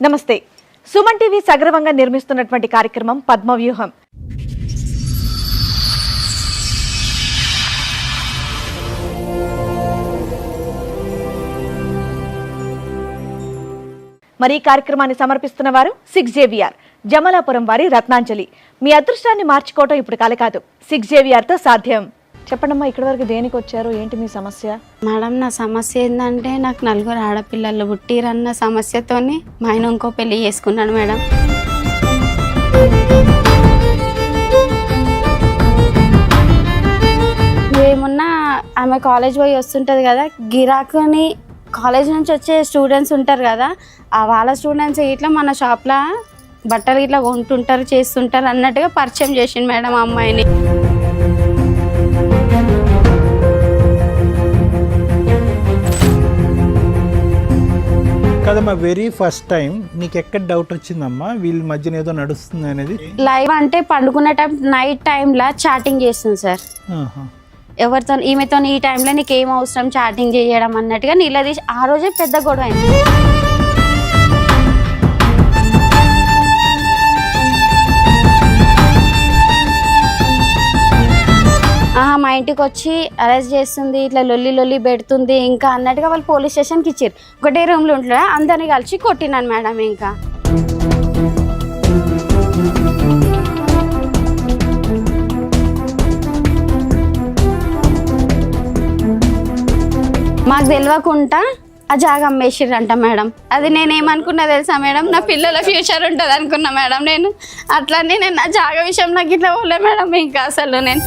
నమస్తే. సుమన్ టీవీ సగర్వంగా నిర్మిస్తున్నటువంటి కార్యక్రమం పద్మవ్యూహం. మరి ఈ కార్యక్రమాన్ని సమర్పిస్తున్న వారు 6JVR జమలాపురం వారి రత్నాంజలి. మీ అదృష్టాన్ని మార్చుకోవటం ఇప్పుడు కాలే కాదు, 6JVR తో సాధ్యం. చెప్పండమ్మా, ఇక్కడి వరకు దేనికి వచ్చారు, ఏంటి మీ సమస్య? మేడం, నా సమస్య ఏంటంటే నాకు 4 ఆడపిల్లలు పుట్టిరన్న సమస్యతోని మా ఆయన ఇంకో పెళ్లి చేసుకున్నాడు మేడం. ఏమున్నా ఆమె కాలేజ్ పోయి వస్తుంటుంది కదా, గిరాకుని కాలేజ్ నుంచి వచ్చే స్టూడెంట్స్ ఉంటారు కదా, వాళ్ళ స్టూడెంట్స్ ఇట్లా మన షాప్లో బట్టలు ఇట్లా కొంటుంటారు చేస్తుంటారు అన్నట్టుగా పరిచయం చేసిండు మేడం ఆ అమ్మాయిని. కదమ్మా, వెరీ ఫస్ట్ టైం నీకు ఎక్కడ డౌట్ వచ్చిందమ్మా వీళ్ళ మధ్యన ఏదో నడుస్తుంది అనేది? లైవ్ అంటే పండుకునే టైం నైట్ టైంలో చాటింగ్ చేస్తుంది సార్. ఎవరితో ఈమెతో ఈ టైంలో నీకు ఏం అవసరం చాటింగ్ చేయడం అన్నట్టుగా నిలదీసి ఆ రోజే పెద్ద గొడవ అయింది. మా ఇంటికి వచ్చి అరెస్ట్ చేస్తుంది, ఇట్లా లొల్లి పెడుతుంది ఇంకా అన్నట్టుగా వాళ్ళు పోలీస్ స్టేషన్కి ఇచ్చారు. ఒకటే రూమ్లో ఉంటుందా, అందరినీ కలిసి కొట్టినాను మేడం. ఇంకా మాకు తెలియకుండా ఆ జాగా అమ్మేసిర్రంట మేడం. అది నేనేమనుకున్నా తెలుసా మేడం, నా పిల్లల ఫ్యూచర్ ఉంటుంది అనుకున్నా మేడం. నేను అట్లనే నేను నా జాగా విషయం నాకు ఇట్లా పోలే మేడం. ఇంకా అసలు నేను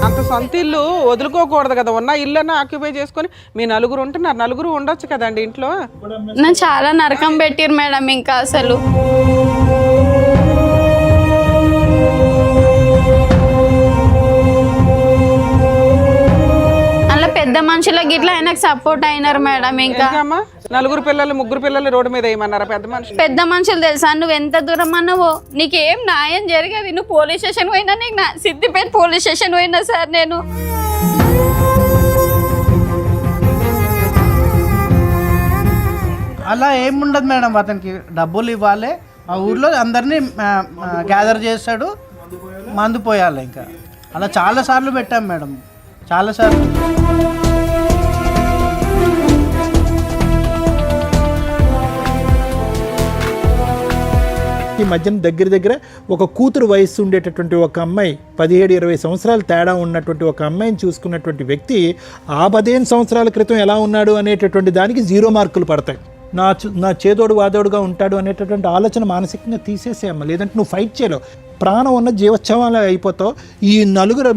అంత సొంత ఇల్లు వదులుకోకూడదు కదా, ఉన్న ఇల్లు ఆక్యుపై చేసుకొని మీ నలుగురు ఉంటున్నారు, నలుగురు ఉండొచ్చు కదండి ఇంట్లో. నేను చాలా నరకం పెట్టిరు మేడం. ఇంకా అసలు అలా పెద్ద మనుషులకి ఇట్లా ఆయనకు సపోర్ట్ అయినారు మేడం. ఇంకా నలుగురు పిల్లలు ముగ్గురు పిల్లలు రోడ్డు మీద ఏమన్నారా పెద్ద మనుషులు తెలుసా? నువ్వు ఎంత దూరం అన్నావో నీకేం న్యాయం జరిగేది. నువ్వు పోలీస్ స్టేషన్ పోయినా, నీకు సిద్దిపేట పోలీస్ స్టేషన్ పోయినా సార్. నేను అలా ఏముండదు మేడం, అతనికి డబ్బులు ఇవ్వాలి, ఆ ఊర్లో అందరినీ గ్యాదర్ చేస్తాడు, మందు పోయాలి. ఇంకా అలా చాలాసార్లు పెట్టాం మేడం, చాలాసార్లు. ఈ మధ్యన దగ్గర ఒక కూతురు వయస్సు ఉండేటటువంటి ఒక అమ్మాయి, 17-20 సంవత్సరాలు తేడా ఉన్నటువంటి ఒక అమ్మాయిని చూసుకున్నటువంటి వ్యక్తి ఆ 15 సంవత్సరాల క్రితం ఎలా ఉన్నాడు అనేటటువంటి దానికి 0 మార్కులు పడతాయి. నా చేదోడు వాదోడుగా ఉంటాడు అనేటటువంటి ఆలోచన మానసికంగా తీసేసేయమ్మ, లేదంటే నువ్వు ఫైట్ చేయలేవు. ప్రాణం ఉన్న జీవోత్సవాలు అయిపోతావు.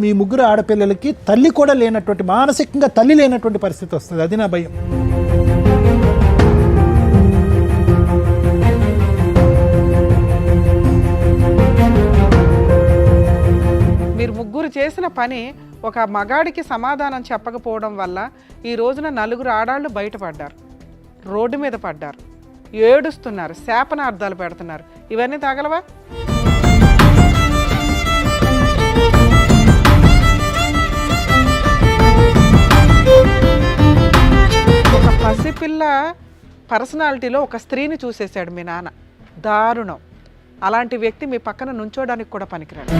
మీ ముగ్గురు ఆడపిల్లలకి తల్లి కూడా లేనటువంటి, మానసికంగా తల్లి లేనటువంటి పరిస్థితి వస్తుంది. అది నా భయం. మీరు ముగ్గురు చేసిన పని ఒక మగాడికి సమాధానం చెప్పకపోవడం వల్ల ఈ రోజున నలుగురు ఆడాళ్ళు బయటపడ్డారు, రోడ్డు మీద పడ్డారు, ఏడుస్తున్నారు, శాపనార్థాలు పెడుతున్నారు. ఇవన్నీ తగలవా? ఒక పసిపిల్ల పర్సనాలిటీలో ఒక స్త్రీని చూసేశాడు మీ నాన్న. దారుణం. అలాంటి వ్యక్తి మీ పక్కన నుంచోడానికి కూడా పనికిరాడు.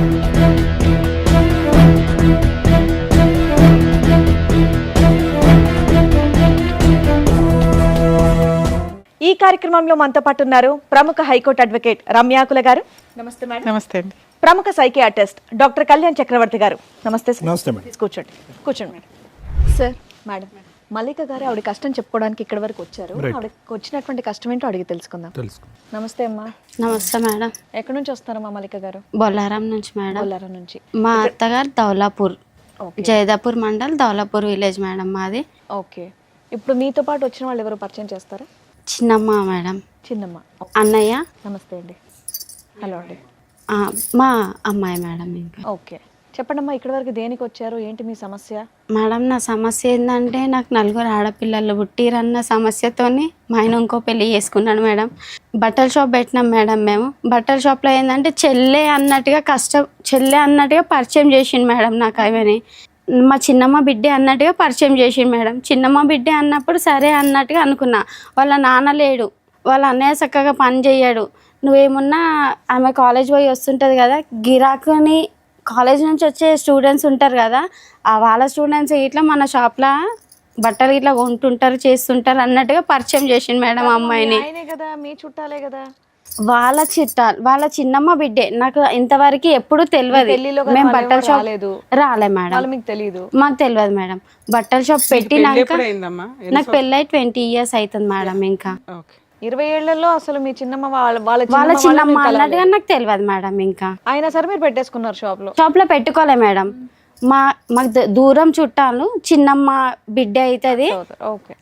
ఈ కార్యక్రమంలో మనతో పాటు ఉన్నారు ప్రముఖ హైకోర్టు అడ్వకేట్ రమ్యాకుల గారు. నమస్తే మేడం. నమస్తే అండి. ప్రముఖ సైకియాట్రిస్ట్ డాక్టర్ కళ్యాణ్ చక్రవర్తి గారు. నమస్తే సార్. నమస్తే మేడం. కూర్చోండి మేడం. సార్, మేడం, మల్లిక గారు ఆవిడ కష్టం చెప్పుకోవడానికి ఇక్కడ వరకు వచ్చారు. ఆవిడకి వచ్చినటువంటి కష్టం ఏంటో అడిగి తెలుసుకుందాం. నమస్తే అమ్మా. నమస్తే మేడం. ఎక్కడి నుంచి వస్తారమ్మా మల్లిక గారు? బొల్లారం నుంచి మేడం. బొల్లారం నుంచి. మా అత్తగారు దౌలాపూర్, జైదాపూర్ మండల్, దౌలాపూర్ విలేజ్ మేడం మాది. ఓకే. ఇప్పుడు మీతో పాటు వచ్చిన వాళ్ళు ఎవరు పరిచయం చేస్తారా? చిన్నమ్మ మేడం. చిన్నమ్మ. అన్నయ్య. నమస్తే అండి. హలో అండి. మా అమ్మాయి మేడం. ఇంకా ఓకే, చెప్పండమ్మా, ఇక్కడి వరకు దేనికి వచ్చారు, ఏంటి మీ సమస్య? మేడం, నా సమస్య ఏంటంటే నాకు 4 ఆడపిల్లలు పుట్టిరన్న సమస్యతోని మా ఆయన ఇంకో పెళ్లి చేసుకున్నాడు మేడం. బట్టల షాప్ పెట్టినాం మేడం. మేము బట్టల షాప్లో ఏంటంటే చెల్లె అన్నట్టుగా పరిచయం చేసిండు మేడం నాకు. అవని మా చిన్నమ్మ బిడ్డే అన్నట్టుగా పరిచయం చేసిండు మేడం. చిన్నమ్మ బిడ్డే అన్నప్పుడు సరే అన్నట్టుగా అనుకున్నా. వాళ్ళ నాన్న లేడు, వాళ్ళ అన్నయ్య చక్కగా పని చేయడు. నువ్వేమున్నా ఆమె కాలేజ్ పోయి వస్తుంటుంది కదా, గిరాకుని కాలేజ్ నుంచి వచ్చే స్టూడెంట్స్ ఉంటారు కదా, ఆ వాళ్ళ స్టూడెంట్స్ ఇట్లా మన షాప్లో బట్టలు ఇట్లా కొంటుంటారు చేస్తుంటారు అన్నట్టుగా పరిచయం చేసిండు మేడం అమ్మాయిని. ఆయనే కదా, మీ చుట్టాలే కదా. వాళ్ళ చిన్నమ్మ బిడ్డే. నాకు ఇంతవరకు ఎప్పుడు తెలియదు. పెళ్లిలో కదా మేము వాళ్ళు బట్టల ఎవరు షాప్ రాలేదు. రాలే మేడం, వాళ్ళు మీకు తెలియదు. మాకు తెలియదు మేడం. బట్టల షాప్ పెళ్లి పెట్టినాక ఎప్పుడు అయిందమ్మా? నాకు పెళ్ళి 20 years అవుతుంది మేడం. ఇంకా ఓకే. 20 ఏళ్లలో అసలు మీ చిన్నమ్మ వాళ్ళ వాళ్ళ చిన్నమ్మ అన్నట్టుగా నాకు తెలియదు మేడం. ఇంకా అయినా సరే మీరు పెట్టేసుకున్నారు షాప్ లో. షాప్ లో పెట్టుకోలే మేడం. మాకు దూరం చుట్టాలు చిన్నమ్మ బిడ్డ అవుతుంది. ఓకే.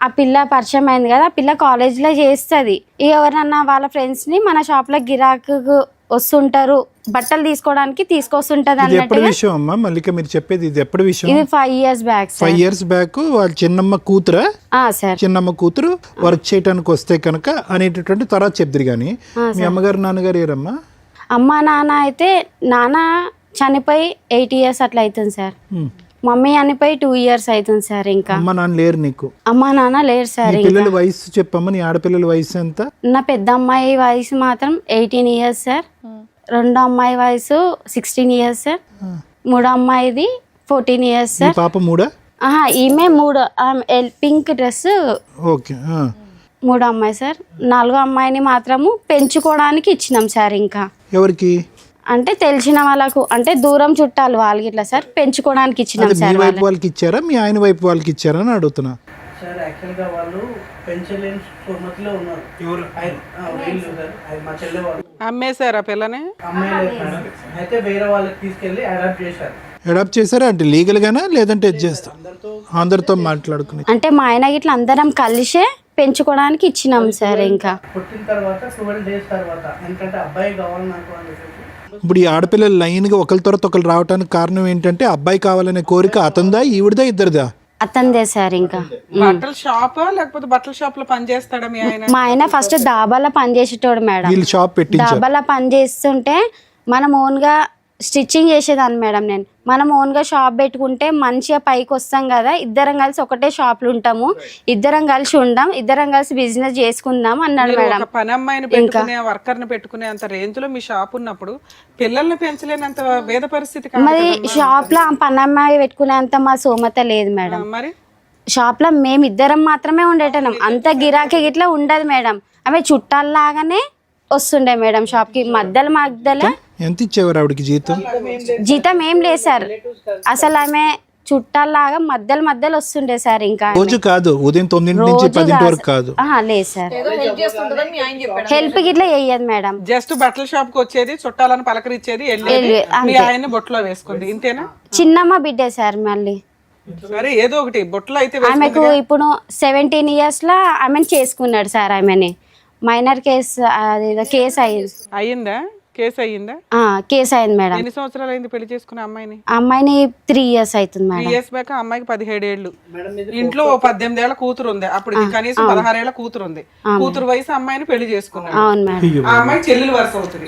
ఆ పిల్ల పరిచయం అయింది కదా, ఆ పిల్ల కాలేజ్ లో చేస్తుంది. ఎవరన్నా వాళ్ళ ఫ్రెండ్స్ ని మన షాప్ లో గిరాకు వస్తుంటారు, బట్టలు తీసుకోవడానికి తీసుకొస్తుంటది ఇది ఎప్పుడు అన్నట్టుగా. విషయం అమ్మా మల్లిక మీరు చెప్పేది? ఇది ఎప్పుడు విషయం? ఇది 5 years బ్యాక్ 5 years బ్యాక్. వాళ్ళ చిన్నమ్మ కూతురా? సార్. చిన్నమ్మ కూతురు వర్క్ చేయడానికి వస్తే కనుక అనేటటువంటి తర్వాత చెప్తారు. కానీ మీ అమ్మగారు నాన్నగారు ఏరమ్మా? అమ్మ నాన్న అయితే నాన్న చనిపోయి 8 years అట్లా అవుతుంది సార్. మమ్మీ చనిపోయి 2 years అవుతుంది సార్. ఇంకా అమ్మ నాన్న లేరు నీకు? అమ్మ నాన్న లేరు సార్. నీ పిల్లల వయసు చెప్పమ్మా, నీ ఆడపిల్లల వయసు ఎంత? నా పెద్ద అమ్మాయి వయసు మాత్రం 18 years సార్. రెండో అమ్మాయి వయసు 16 years సార్. మూడో అమ్మాయిది 14 years నీ సార్. పాప మూడా? ఈమె మూడో పింక్ డ్రెస్ ఓకే. మూడో అమ్మాయి సార్. నాలుగో అమ్మాయిని మాత్రము పెంచుకోవడానికి ఇచ్చినాం సార్. ఇంకా ఎవరికి? అంటే తెలిసిన వాళ్ళకు, అంటే దూరం చుట్టాలు వాళ్ళకి ఇట్లా సార్ పెంచుకోవడానికి ఇచ్చినాం మీ సార్. వైపు వాళ్ళకి ఇచ్చారా మీ ఆయన వైపు వాళ్ళకి ఇచ్చారా అని అడుగుతున్నా. సార్ యాక్చువల్గా వాళ్ళు పెంచలేని స్థోమతిలో ఉన్నారు. వీళ్ళు సార్, మా చెల్లె వాళ్ళు అమ్మేశారా పిల్లని? అమ్మాయి లేదు మేడం. అయితే వేరే వాళ్ళకి తీసుకెళ్ళి అడాప్ట్ చేశారు. అడాప్ట్ చేశారా? అంటే లీగల్ గానా లేదంటే చేస్తా అందరితో మాట్లాడుకుని? అంటే మా ఆయన ఇట్లా అందరం కలిసే పెంచుకోవడానికి ఇచ్చినాం సార్. ఇంకా పుట్టిన తర్వాత 12 days తర్వాత ఎందుకంటే అబ్బాయి కావాలి నాకు అని చెప్పేసి. ఇప్పుడు ఈ ఆడపిల్లలు లైన్గా ఒకరి తర్వాత ఒకరు రావడానికి కారణం ఏంటంటే అబ్బాయి కావాలనే కోరిక అతందా ఈవిడదా ఇద్దరిదా? అతందే సార్. ఇంకా బట్టల షాప్ లేకపోతే బట్టల షాప్ లో పని చేస్తాడా మీ ఆయన? మా ఆయన ఫస్ట్ దాబాలో పని చేసేటోడు మేడం. వీళ్ళు షాప్ పెట్టించారు. దాబాలో పని చేస్తుంటే మనం ఓన్గా స్టిచ్చింగ్ చేసేదాన్ని మేడం. నేను మనం ఓన్గా షాప్ పెట్టుకుంటే మంచిగా పైకి వస్తాం కదా, ఇద్దరం కలిసి ఒకటే షాప్లో ఉంటాము, ఇద్దరం కలిసి ఉందాం, ఇద్దరం కలిసి బిజినెస్ చేసుకుందాం అన్నాడు మీరు మేడం. ఒక పని అమ్మాయిని పెట్టుకునే వర్కర్ ని పెట్టుకునే అంత రేంజ్ లో మీ షాప్ ఉన్నప్పుడు పిల్లల్ని పెంచలేనంత వేద పరిస్థితి కాదు మరి కదమ్మా. షాప్లో పనమ్మాయి పెట్టుకునేంత మా సోమత లేదు మేడం. మరి షాప్లో మేమిద్దరం మాత్రమే ఉండేటం, అంత గిరాకీ గిట్లా ఉండదు మేడం. ఆమె చుట్టాల్లాగానే వస్తుండే మేడం షాప్కి. మధ్యలో ఎంత ఇచ్చేవారు ఆవిడకి జీతం? జీతం ఏం లేదు సార్. అసలు ఆమె చుట్టాల్లాగా మధ్యలో వస్తుండే సార్. ఇంకా రోజు కాదు, ఉదయం 9 నుంచి 10 వరకు కాదు. లేదు సార్, హెల్ప్ గిట్లా చెయ్యదు మేడం. జస్ట్ బట్టల షాప్ కి వచ్చేది, చుట్టాలను పలకరించేది, వెళ్ళేది, మీ ఆయన్ని బొట్లో వేసుకుంది, ఇంతేనా? చిన్నమ్మ బిడ్డే సార్. మళ్ళీ సరే ఏదో ఒకటి బొట్లో అయితే ఆమెకు ఇప్పుడు 17 years లా ఆమెను చేసుకున్నాడు సార్. ఆమెని మైనర్ కేసు కేసు అయ్యిందా? కేసు అయ్యిందా? కేసు అయింది మేడం. ఎన్ని సంవత్సరాలు అయింది పెళ్లి చేసుకున్న అమ్మాయిని? అమ్మాయిని 3 years అవుతుంది 3 మేడం. years బ్యాక్ అమ్మాయికి 17 ఏళ్ళు. ఇంట్లో ఓ 18 ఏళ్ల కూతురు ఉంది, అప్పుడు కనీసం 16 ఏళ్ల కూతురు ఉంది. కూతురు వయసు అమ్మాయిని పెళ్లి చేసుకున్నాడు. అవును మేడం. ఆ అమ్మాయి చెల్లెలు వరుస అవుతుంది.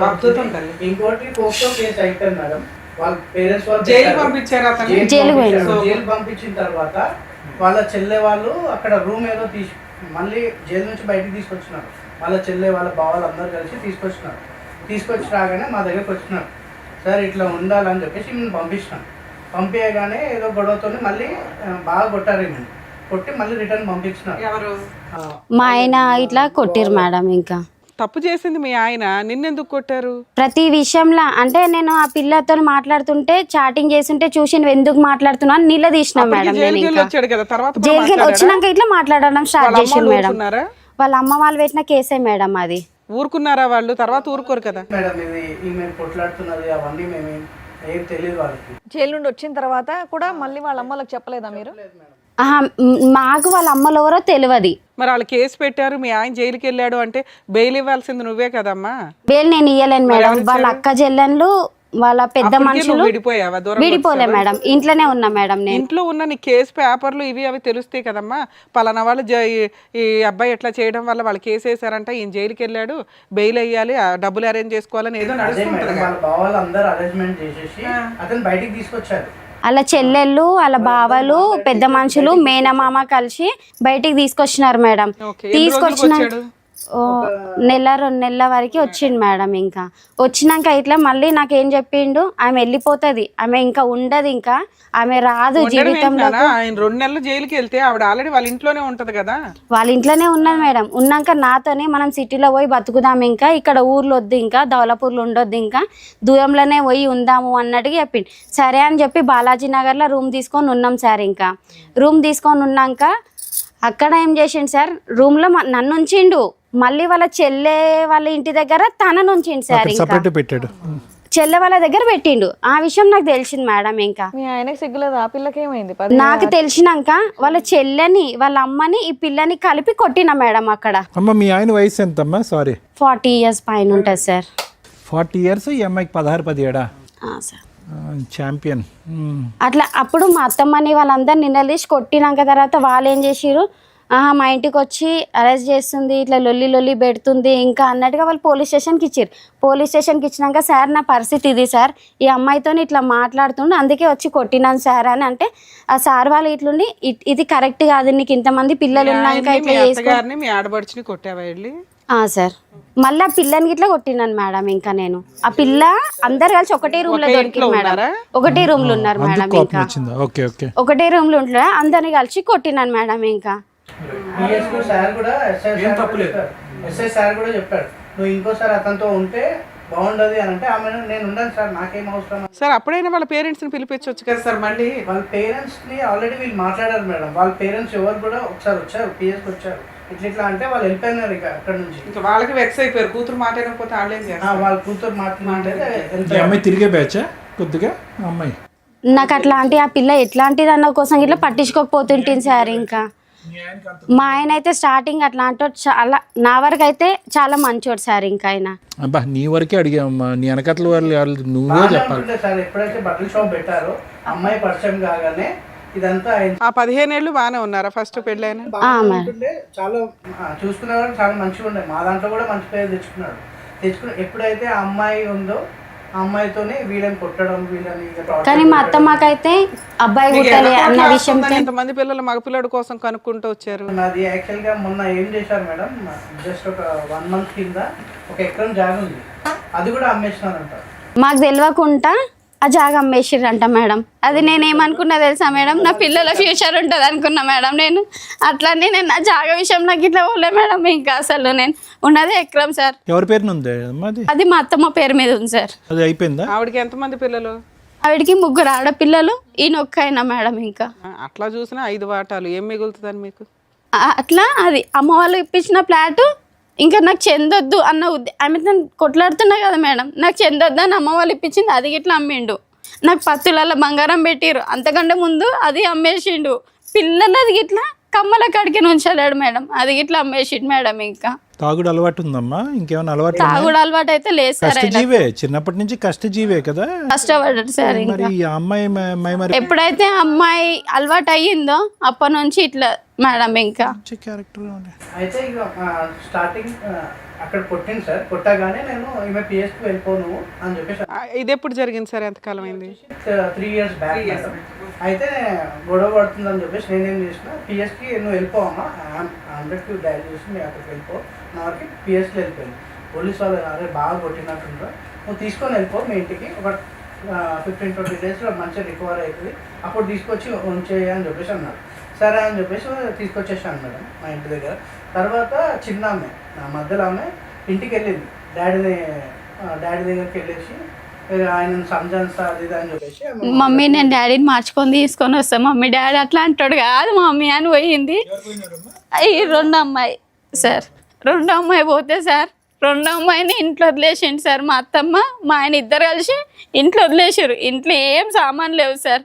అద్భుతం తల్లి. ఇంకోటి పోక్సో కేసు అయిపోయింది మేడం. వాళ్ళ పేరెంట్స్ వాళ్ళు జైలు పంపించారు అతను. జైలు పంపించిన తర్వాత వాళ్ళ చెల్లె వాళ్ళు అక్కడ రూమ్ ఏదో మళ్ళీ జైలు నుంచి బయటికి తీసుకొచ్చినారు. వాళ్ళ చెల్లె వాళ్ళ బావాలు అందరూ కలిసి తీసుకొచ్చి రాగానే మా దగ్గరికి వచ్చినారు. సార్ ఇట్లా ఉండాలని చెప్పేసి మేము పంపించినాం. పంపించగానే ఏదో గొడవతో మళ్ళీ బాగా కొట్టారు. మేము కొట్టి మళ్ళీ రిటర్న్ పంపించినారు. ఎవరు? మా ఆయన ఇట్లా కొట్టిరు మేడం. ఇంకా తప్పు చేసింది మీ ఆయన, నిన్నెందుకు కొట్టారు? ప్రతి విషయంలో అంటే నేను ఆ పిల్లతో మాట్లాడుతుంటే చాటింగ్ చేస్తుంటే చూసి నువ్వు ఎందుకు మాట్లాడుతున్నావు నిలదీసిన మేడం. జైలుకి వచ్చాడు కదా, తర్వాత జైలుకి వచ్చినాక ఇట్లా మాట్లాడడం స్టార్ట్ చేసింది మేడం. ఊరుకున్నారా? వాళ్ళ అమ్మ వాళ్ళు పెట్టిన కేసే మేడం అది. ఊరుకున్నారా వాళ్ళు? తర్వాత ఊరుకోరు కదా మేడం. ఇది ఈమె కొట్లాడుతున్నది అవన్నీ మేము ఏం తెలియదు వాళ్ళకి. జైలు నుండి వచ్చిన తర్వాత కూడా మళ్ళీ వాళ్ళ అమ్మలకు చెప్పలేదా మీరు? మాకు వాళ్ళ అమ్మలు ఎవరో తెలియదు. మరి వాళ్ళు కేసు పెట్టారు, మీ ఆయన జైలుకి వెళ్ళాడు అంటే బెయిల్ ఇవ్వాల్సింది నువ్వే కదమ్మా. బెయిల్ నేను ఇయ్యలేను మేడం. వాళ్ళ అక్క చెల్లెళ్ళు వాళ్ళ పెద్ద మనుషులు విడిపోయావా? దూరం విడిపోలే మేడం, ఇంట్లోనే ఉన్నా మేడం. నేను ఇంట్లో ఉన్న నీ కేసు పేపర్లు ఇవి అవి తెలుస్తాయి కదమ్మా. పలానా వాళ్ళు ఈ అబ్బాయి ఎట్లా చేయడం వల్ల వాళ్ళు కేసు వేసారంట, ఈయన జైలుకి వెళ్ళాడు, బెయిల్ అయ్యాలి, డబ్బులు అరేంజ్ చేసుకోవాలని ఏదో నడుస్తుంటది. వాళ్ళ బావాలు అందరూ అరేంజ్మెంట్ చేసేసి అతను బయటికి తీసుకొచ్చారు. వాళ్ళ చెల్లెళ్ళు వాళ్ళ బావలు పెద్ద మనుషులు మేనమామ కలిసి బయటికి తీసుకొచ్చినారు మేడం. ఓకే, ఎన్ని రోజులకు తీసుకొచ్చిన వచ్చాడు? నెల 2 నెలల వరకు వచ్చిండు మేడం. ఇంకా వచ్చినాక ఇట్లా మళ్ళీ నాకేం చెప్పిండు, ఆమె వెళ్ళిపోతుంది, ఆమె ఇంకా ఉండదు, ఇంకా ఆమె రాదు ఉండడం జీవితంలో. ఏంటన్నా? ఆయన 2 నెలలు జైలుకి వెళ్తే ఆవిడ ఆల్రెడీ వాళ్ళ ఇంట్లోనే ఉంటది కదా. వాళ్ళ ఇంట్లోనే ఉన్నది మేడం. ఉన్నాక నాతోనే మనం సిటీలో పోయి బతుకుదాం, ఇంకా ఇక్కడ ఊర్లో వద్దు, ఇంకా దౌలపూర్లో ఉండొద్దు, ఇంకా దూరంలోనే పోయి ఉందాము అన్నట్టుగా చెప్పిండు. సరే అని చెప్పి బాలాజీ నగర్లో రూమ్ తీసుకొని ఉన్నాం సార్. ఇంకా రూమ్ తీసుకొని ఉన్నాక అక్కడ ఏం చేసిండు సార్, రూమ్లో నన్ను ఉంచిండు, మళ్ళీ వాళ్ళ చెల్లె వాళ్ళ ఇంటి దగ్గర తనను ఉంచిండు సార్. ఇంకా సపరేట్ పెట్టాడు. చెల్లె వాళ్ళ దగ్గర పెట్టిండు. ఆ విషయం నాకు తెలిసింది మేడం. ఇంకా మీ ఆయనకి సిగ్గులేదు, ఆ పిల్లకి ఏమైంది? నాకు తెలిసినాక వాళ్ళ చెల్లెని వాళ్ళ అమ్మని ఈ పిల్లని కలిపి కొట్టిన మేడం అక్కడ. అమ్మ మీ ఆయన వయసు ఎంతమ్మా? సారీ 40 years పైన ఉంటుంది సార్. 40 years, ఈ అమ్మాయికి 16-17. Sir champion. అట్లా అప్పుడు మా అత్తమ్మని వాళ్ళందరూ నిన్నలేసి కొట్టినాక తర్వాత వాళ్ళు ఏం చేసిరు, మా ఇంటికి వచ్చి అరెస్ట్ చేస్తుంది, ఇట్లా లొల్లి పెడుతుంది ఇంకా అన్నట్టుగా వాళ్ళు పోలీస్ స్టేషన్కి ఇచ్చారు. పోలీస్ స్టేషన్కి ఇచ్చినాక సార్ నా పరిస్థితి ఇది సార్, ఈ అమ్మాయితో ఇట్లా మాట్లాడుతుండే అందుకే వచ్చి కొట్టినాను సార్ అని అంటే, ఆ సార్ వాళ్ళు ఇట్లుండి ఇది కరెక్ట్ కాదు, నీకు ఇంతమంది పిల్లలు ఉన్నాక ఇట్లా అత్తగారిని మీ ఆడబడుచుని కొట్టావా వెళ్ళి? సార్ మళ్ళీ ఆ పిల్లని ఇట్లా కొట్టినాను మేడం. ఇంకా నేను ఆ పిల్ల అందరు కలిసి ఒకటే రూమ్ లో దొరికింది మేడం. ఒకటే రూమ్ లో ఉన్నారు మేడం. ఇంకా ఒకటే రూమ్ లో ఉంటున్నా అందరిని కలిసి కొట్టినాను మేడం. ఇంకా సార్ కూడా ఎస్ఐ సార్ కూడా చెప్పాడు, నువ్వు ఇంకోసారి అతనితో ఉంటే బాగుండదు అని అంటే ఆమె నేను ఉండను సార్, నాకేం అవసరం సార్. అప్పుడైనా వాళ్ళ పేరెంట్స్ ని పిలిపించవచ్చు కదా సార్. మళ్ళీ వాళ్ళ పేరెంట్స్ ని ఆల్రెడీ వీళ్ళు మాట్లాడారు మేడం. వాళ్ళ పేరెంట్స్ ఎవరు కూడా ఒకసారి వచ్చారు, పిఎస్కి వచ్చారు, ఇట్లా అంటే వాళ్ళు వెళ్ళిపోయినారు ఇక అక్కడ నుంచి. ఇంకా వాళ్ళకి వెక్స్ అయిపోయారు, కూతురు మాట్లాడకపోతే వాళ్ళేం చేస్తారు? వాళ్ళ కూతురు మాట్లాడితే అమ్మాయి తిరిగే బ్యాచ్ కొద్దిగా అమ్మాయి. నాకు అట్లాంటి ఆ పిల్ల ఎట్లాంటిది అన్న కోసం ఇట్లా పట్టించుకోకపోతుంటుంది సార్. ఇంకా మా ఆయన అయితే స్టార్టింగ్ అట్లాంటి చాలా, నా వరకు అయితే చాలా మంచోడు సార్. ఇంకా ఆయన అబ్బా నీ వరకే అడిగామ్మా, నీ వెనకట్ల వాళ్ళు నువ్వే చెప్పాలి సార్. ఎప్పుడైతే బట్టల షాప్ పెట్టారో అమ్మాయి పరిచయం కాగానే ఇదంతా ఆ 15 ఏళ్ళు బాగానే ఉన్నారా ఫస్ట్ పెళ్ళైనా? చాలా చూసుకునేవాడు, చాలా మంచిగా ఉండే. మా దాంట్లో కూడా మంచి పేరు తెచ్చుకుని ఎప్పుడైతే ఆ అమ్మాయి ఉందో ఆ అమ్మాయితోనే వీళ్ళని కొట్టడం, వీళ్ళని. కానీ మా అత్తమ్మకైతే అబ్బాయి పుట్టాలి అన్న విషయం. ఎంతమంది పిల్లలు మగపిల్లడి కోసం కనుక్కుంటూ వచ్చారు? నాది యాక్చువల్ గా మొన్న ఏం చేశారు మేడం, జస్ట్ ఒక 1 month కింద 1 ఎకరం జాగా ఉంది, అది కూడా అమ్మేసినారంట. మాకు తెలియకుండా ఆ జాగా అమ్మేసిర్రంట మేడం. అది నేనేమనుకున్నా తెలుసా మేడం, నా పిల్లల ఫ్యూచర్ ఉంటుంది అనుకున్నా మేడం. నేను అట్లనే నేను నా జాగా విషయం నాకు ఇట్లా పోలే మేడం. ఇంకా అసలు నేను ఉన్నదే ఎకరం సార్. ఎవరి పేరున ఉంది అది మా అత్తమ్మ పేరు మీద ఉంది సార్. అది అయిపోయిందా? ఆవిడకి ఎంతమంది పిల్లలు? ఆవిడకి 3 ఆడపిల్లలు, ఈయన ఒక్కైనా మేడం. ఇంకా అట్లా చూసినా 5 వాటాలు ఏం మిగులుతుందని మీకు? అట్లా అది అమ్మ వాళ్ళు ఇప్పించిన ఫ్లాటు ఇంకా నాకు చెందొద్దు అన్న ఆమె కొట్లాడుతున్నా కదా మేడం, నాకు చెందొద్దు అని అమ్మ వాళ్ళు ఇప్పించింది, అది ఇట్లా అమ్మిండు. నాకు 10 తులాల బంగారం పెట్టిరు, అంతకంటే ముందు అది అమ్మేసిండు. పిల్లలది ఇట్లా కమ్మల కాడికి ఉంచలేడు మేడం, అది ఇట్లా అమ్మేసిండు మేడం. ఇంకా తాగుడు అలవాటు ఉందమ్మా? ఇంకేమైనా అలవాటు? తాగుడు అలవాటు అయితే లేదు సార్. కష్టజీవే, చిన్నప్పటి నుంచి కష్టజీవే కదా, కష్టపడ్డాడు సార్. మరి ఈ అమ్మాయి మరి ఎప్పుడైతే అమ్మాయి అలవాటు అయ్యిందో అప్పటి నుంచి ఇట్లా మేడం. ఇంకా క్యారెక్టర్ అయితే ఇక స్టార్టింగ్ అక్కడ కొట్టింది సార్. కొట్టగానే నేను ఈమె పిఎస్కి వెళ్ళిపోను అని చెప్పేసి. ఇది ఎప్పుడు జరిగింది సార్? ఎంతకాలం అయింది? 3 years బ్యాక్. అయితే గొడవ పడుతుందని చెప్పేసి నేనేం చేసిన, పిఎస్కి నువ్వు వెళ్ళిపోవమ్మా, 100 డైల్ చేసి నేను అక్కడికి వెళ్ళిపో, నాకు పిఎస్కి వెళ్ళిపోయింది. పోలీస్ వాళ్ళు అరే బాగా కొట్టినట్టుంటారు, నువ్వు తీసుకొని వెళ్ళిపో మీ ఇంటికి, ఒక 15-20 daysలో మంచిగా రికవర్ అవుతుంది, అప్పుడు తీసుకొచ్చి ఉంచేయి అని చెప్పేసి అన్నారు. సరే అని చెప్పేసి తీసుకొచ్చేసాను మేడం మా ఇంటి దగ్గర. తర్వాత చిన్న ఆమె, నా మధ్యలో ఆమె ఇంటికి వెళ్ళింది, డాడీ దగ్గరికి వెళ్ళేసి ఆయన సంజాన్సా అది ఇది అని చెప్పేసి, మమ్మీ నేను డాడీని మార్చుకొని తీసుకొని వస్తాను మమ్మీ, డాడీ అట్లా అంటాడు కాదు మమ్మీ అని పోయింది. ఈ 2 అమ్మాయి సార్, 2 అమ్మాయి పోతే సార్ 2 అమ్మాయిని ఇంట్లో వదిలేసిండు సార్. మా అత్తమ్మ మా ఆయన ఇద్దరు కలిసి ఇంట్లో వదిలేసారు. ఇంట్లో ఏం సామాన్ లేవు సార్,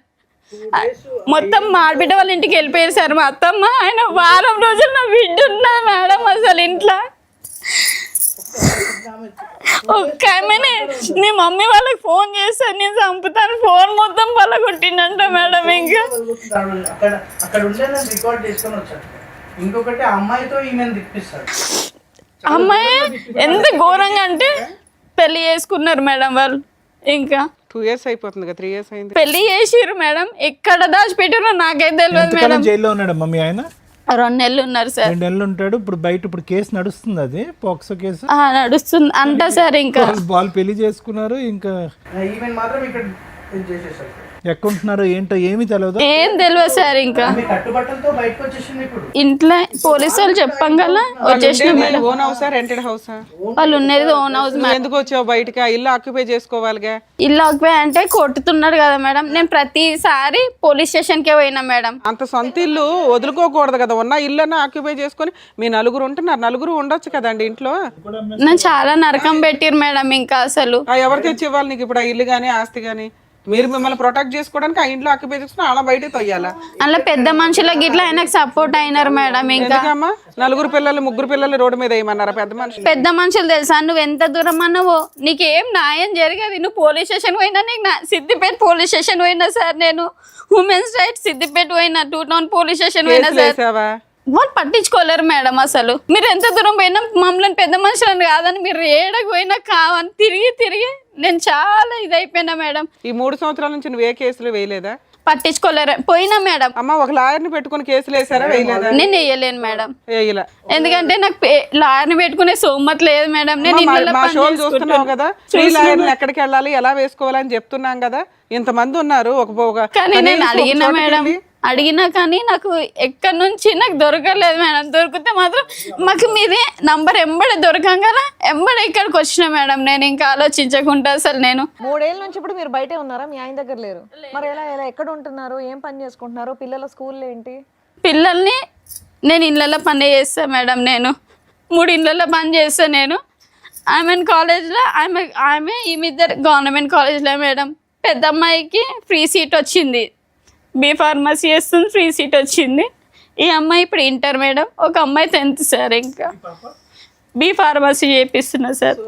మొత్తం మా ఆడబిడ్డ వాళ్ళ ఇంటికి వెళ్ళిపోయారు సార్ మా అత్తమ్మ. ఆయన వారం రోజులు నా బిడ్డ ఉన్నది మేడం అసలు ఇంట్లో. ఒక్క ఆమెనే నీ మమ్మీ వాళ్ళకి ఫోన్ చేస్తాను నేను చంపుతాను, ఫోన్ మొత్తం వాళ్ళ కొట్టిండంట మేడం. ఇంకా అక్కడ ఉండే రికార్డ్ చేసుకొని వచ్చాడు. ఇంకొకటి అమ్మాయితో ఈమెను తిప్పిస్తాడు. అమ్మాయి ఎంత ఘోరంగా అంటే పెళ్లి చేసుకున్నారు మేడం వాళ్ళు. ఇంకా 2 years అయిపోతుంది కదా, 3 years అయింది. పెళ్లి చేసిర్రు మేడం, ఎక్కడ దాచిపెట్టారో నాకైతే తెలియదు మేడం. ఎంతకాలం జైల్లో ఉన్నాడమ్మా మీ ఆయన? 2 నెలలు ఉన్నారు సార్. 2 నెలలు ఉంటాడు. ఇప్పుడు కేసు నడుస్తుంది, అది పోక్సో కేసు నడుస్తుంది అంట సార్. ఇంకా వాళ్ళు పెళ్లి చేసుకున్నారు, ఇంకా ఈవెన్ మాత్రం ఇక్కడ ఇది చేసేసారు. ఎక్కడుంటున్నారు ఏంటో ఏమీ తెలియదు. ఏం తెలియదు సార్. ఇంకా ఆమె కట్టుబట్టలతో బయటకు వచ్చేసింది. ఇప్పుడు ఇంట్లో పోలీసు వాళ్ళు చెప్పంగల వచ్చేసిన మేడం. ఓన్ హౌసా రెంటెడ్ హౌసా? వాళ్ళు ఉన్నది ఓన్ హౌస్ మేడం. ఎందుకు వచ్చావు బయటకి? ఆ ఇల్లు ఆక్యుపై చేసుకోవాలిగా. ఇల్లు ఆక్యుపై అంటే కొట్టుతున్నాడు కదా మేడం. నేను ప్రతిసారి పోలీస్ స్టేషన్ కే పోయినా మేడం. అంత సొంత ఇల్లు వదులుకోకూడదు కదా, ఉన్న ఇల్లు ఆక్యుపై చేసుకొని మీ నలుగురు ఉంటున్నారు, నలుగురు ఉండొచ్చు కదండి ఇంట్లో. నన్ను చాలా నరకం పెట్టిరు మేడం. ఇంకా అసలు ఎవరు తెచ్చి ఇవ్వాలి నీకు ఇప్పుడు ఆ ఇల్లు కానీ ఆస్తి కానీ? మీరు మిమ్మల్ని ప్రొటెక్ట్ చేసుకోవడానికి ఆ ఇంట్లో ఆక్యుపై చేసుకుని అలా బయట తొయ్యాలా? అలా పెద్ద మనుషులకి ఇట్లా ఆయనకు సపోర్ట్ అయినారు మేడం. ఇంకా ఎందుకమ్మా 4 పిల్లలు 3 పిల్లలు రోడ్డు మీద వేయమన్నారా పెద్ద మనుషులు? పెద్ద మనుషులు తెలుసా, నువ్వు ఎంత దూరం అన్నావో నీకేం న్యాయం జరగదు. నువ్వు పోలీస్ స్టేషన్ పోయినా, నీకు సిద్దిపేట పోలీస్ స్టేషన్ పోయినా సార్, నేను ఉమెన్స్ రైట్స్ సిద్దిపేట పోయినా, 2 టౌన్ పోలీస్ స్టేషన్ పోయినా సార్. వాళ్ళు పట్టించుకోలేరు మేడం. అసలు మీరు ఎంత దూరం పోయినా మమ్మల్ని పెద్ద మనుషులని కాదని మీరు ఏడకు పోయినా కావని తిరిగి నేను చాలా ఇదైపోయినా మేడం. ఈ 3 సంవత్సరాల నుంచి నువ్వు ఏ కేసులు వేయలేదా? పట్టించుకోలేరు పోయినా మేడం. అమ్మ ఒక లాయర్ని పెట్టుకుని కేసులు వేసారా? వేయలేదా? నేను వేయలేను మేడం. వేయలే. ఎందుకంటే నాకు లాయర్ని పెట్టుకునే సోమత లేదు మేడం. నేను మా షోలు చూస్తున్నావు కదా, ఫ్రీ లాయర్ని ఎక్కడికి వెళ్ళాలి ఎలా వేసుకోవాలని చెప్తున్నాం కదా. ఇంతమంది ఉన్నారు. కానీ నేను అడిగినా మేడం, అడిగినా కానీ నాకు ఎక్కడి నుంచి నాకు దొరకలేదు మేడం. దొరికితే మాత్రం మాకు మీది నంబర్ ఎంబడే దొరకంగా ఎంబడే ఇక్కడికి వచ్చిన మేడం. నేను ఇంకా ఆలోచించకుండా అసలు నేను 3 ఏళ్ళ నుంచి ఇప్పుడు మీరు బయటే ఉన్నారా? మీ ఆయన దగ్గర లేరు? మరి ఎలా ఎక్కడ ఉంటున్నారు? ఏం పని చేసుకుంటున్నారు? పిల్లల స్కూల్ ఏంటి? పిల్లల్ని నేను ఇళ్ళల్లో పని చేస్తాను మేడం. నేను 3 ఇళ్ళల్లో పని చేస్తాను నేను. కాలేజ్లో ఆమె ఈమె గవర్నమెంట్ కాలేజ్లో మేడం. పెద్ద అమ్మాయికి ఫ్రీ సీట్ వచ్చింది, బీ ఫార్మసీ చేస్తుంది, ఫ్రీ సీట్ వచ్చింది. ఈ అమ్మాయి ఇప్పుడు ఇంటర్ మేడం. ఒక అమ్మాయి 10th సార్. ఇంకా బీ ఫార్మసీ చేపిస్తున్నా సార్.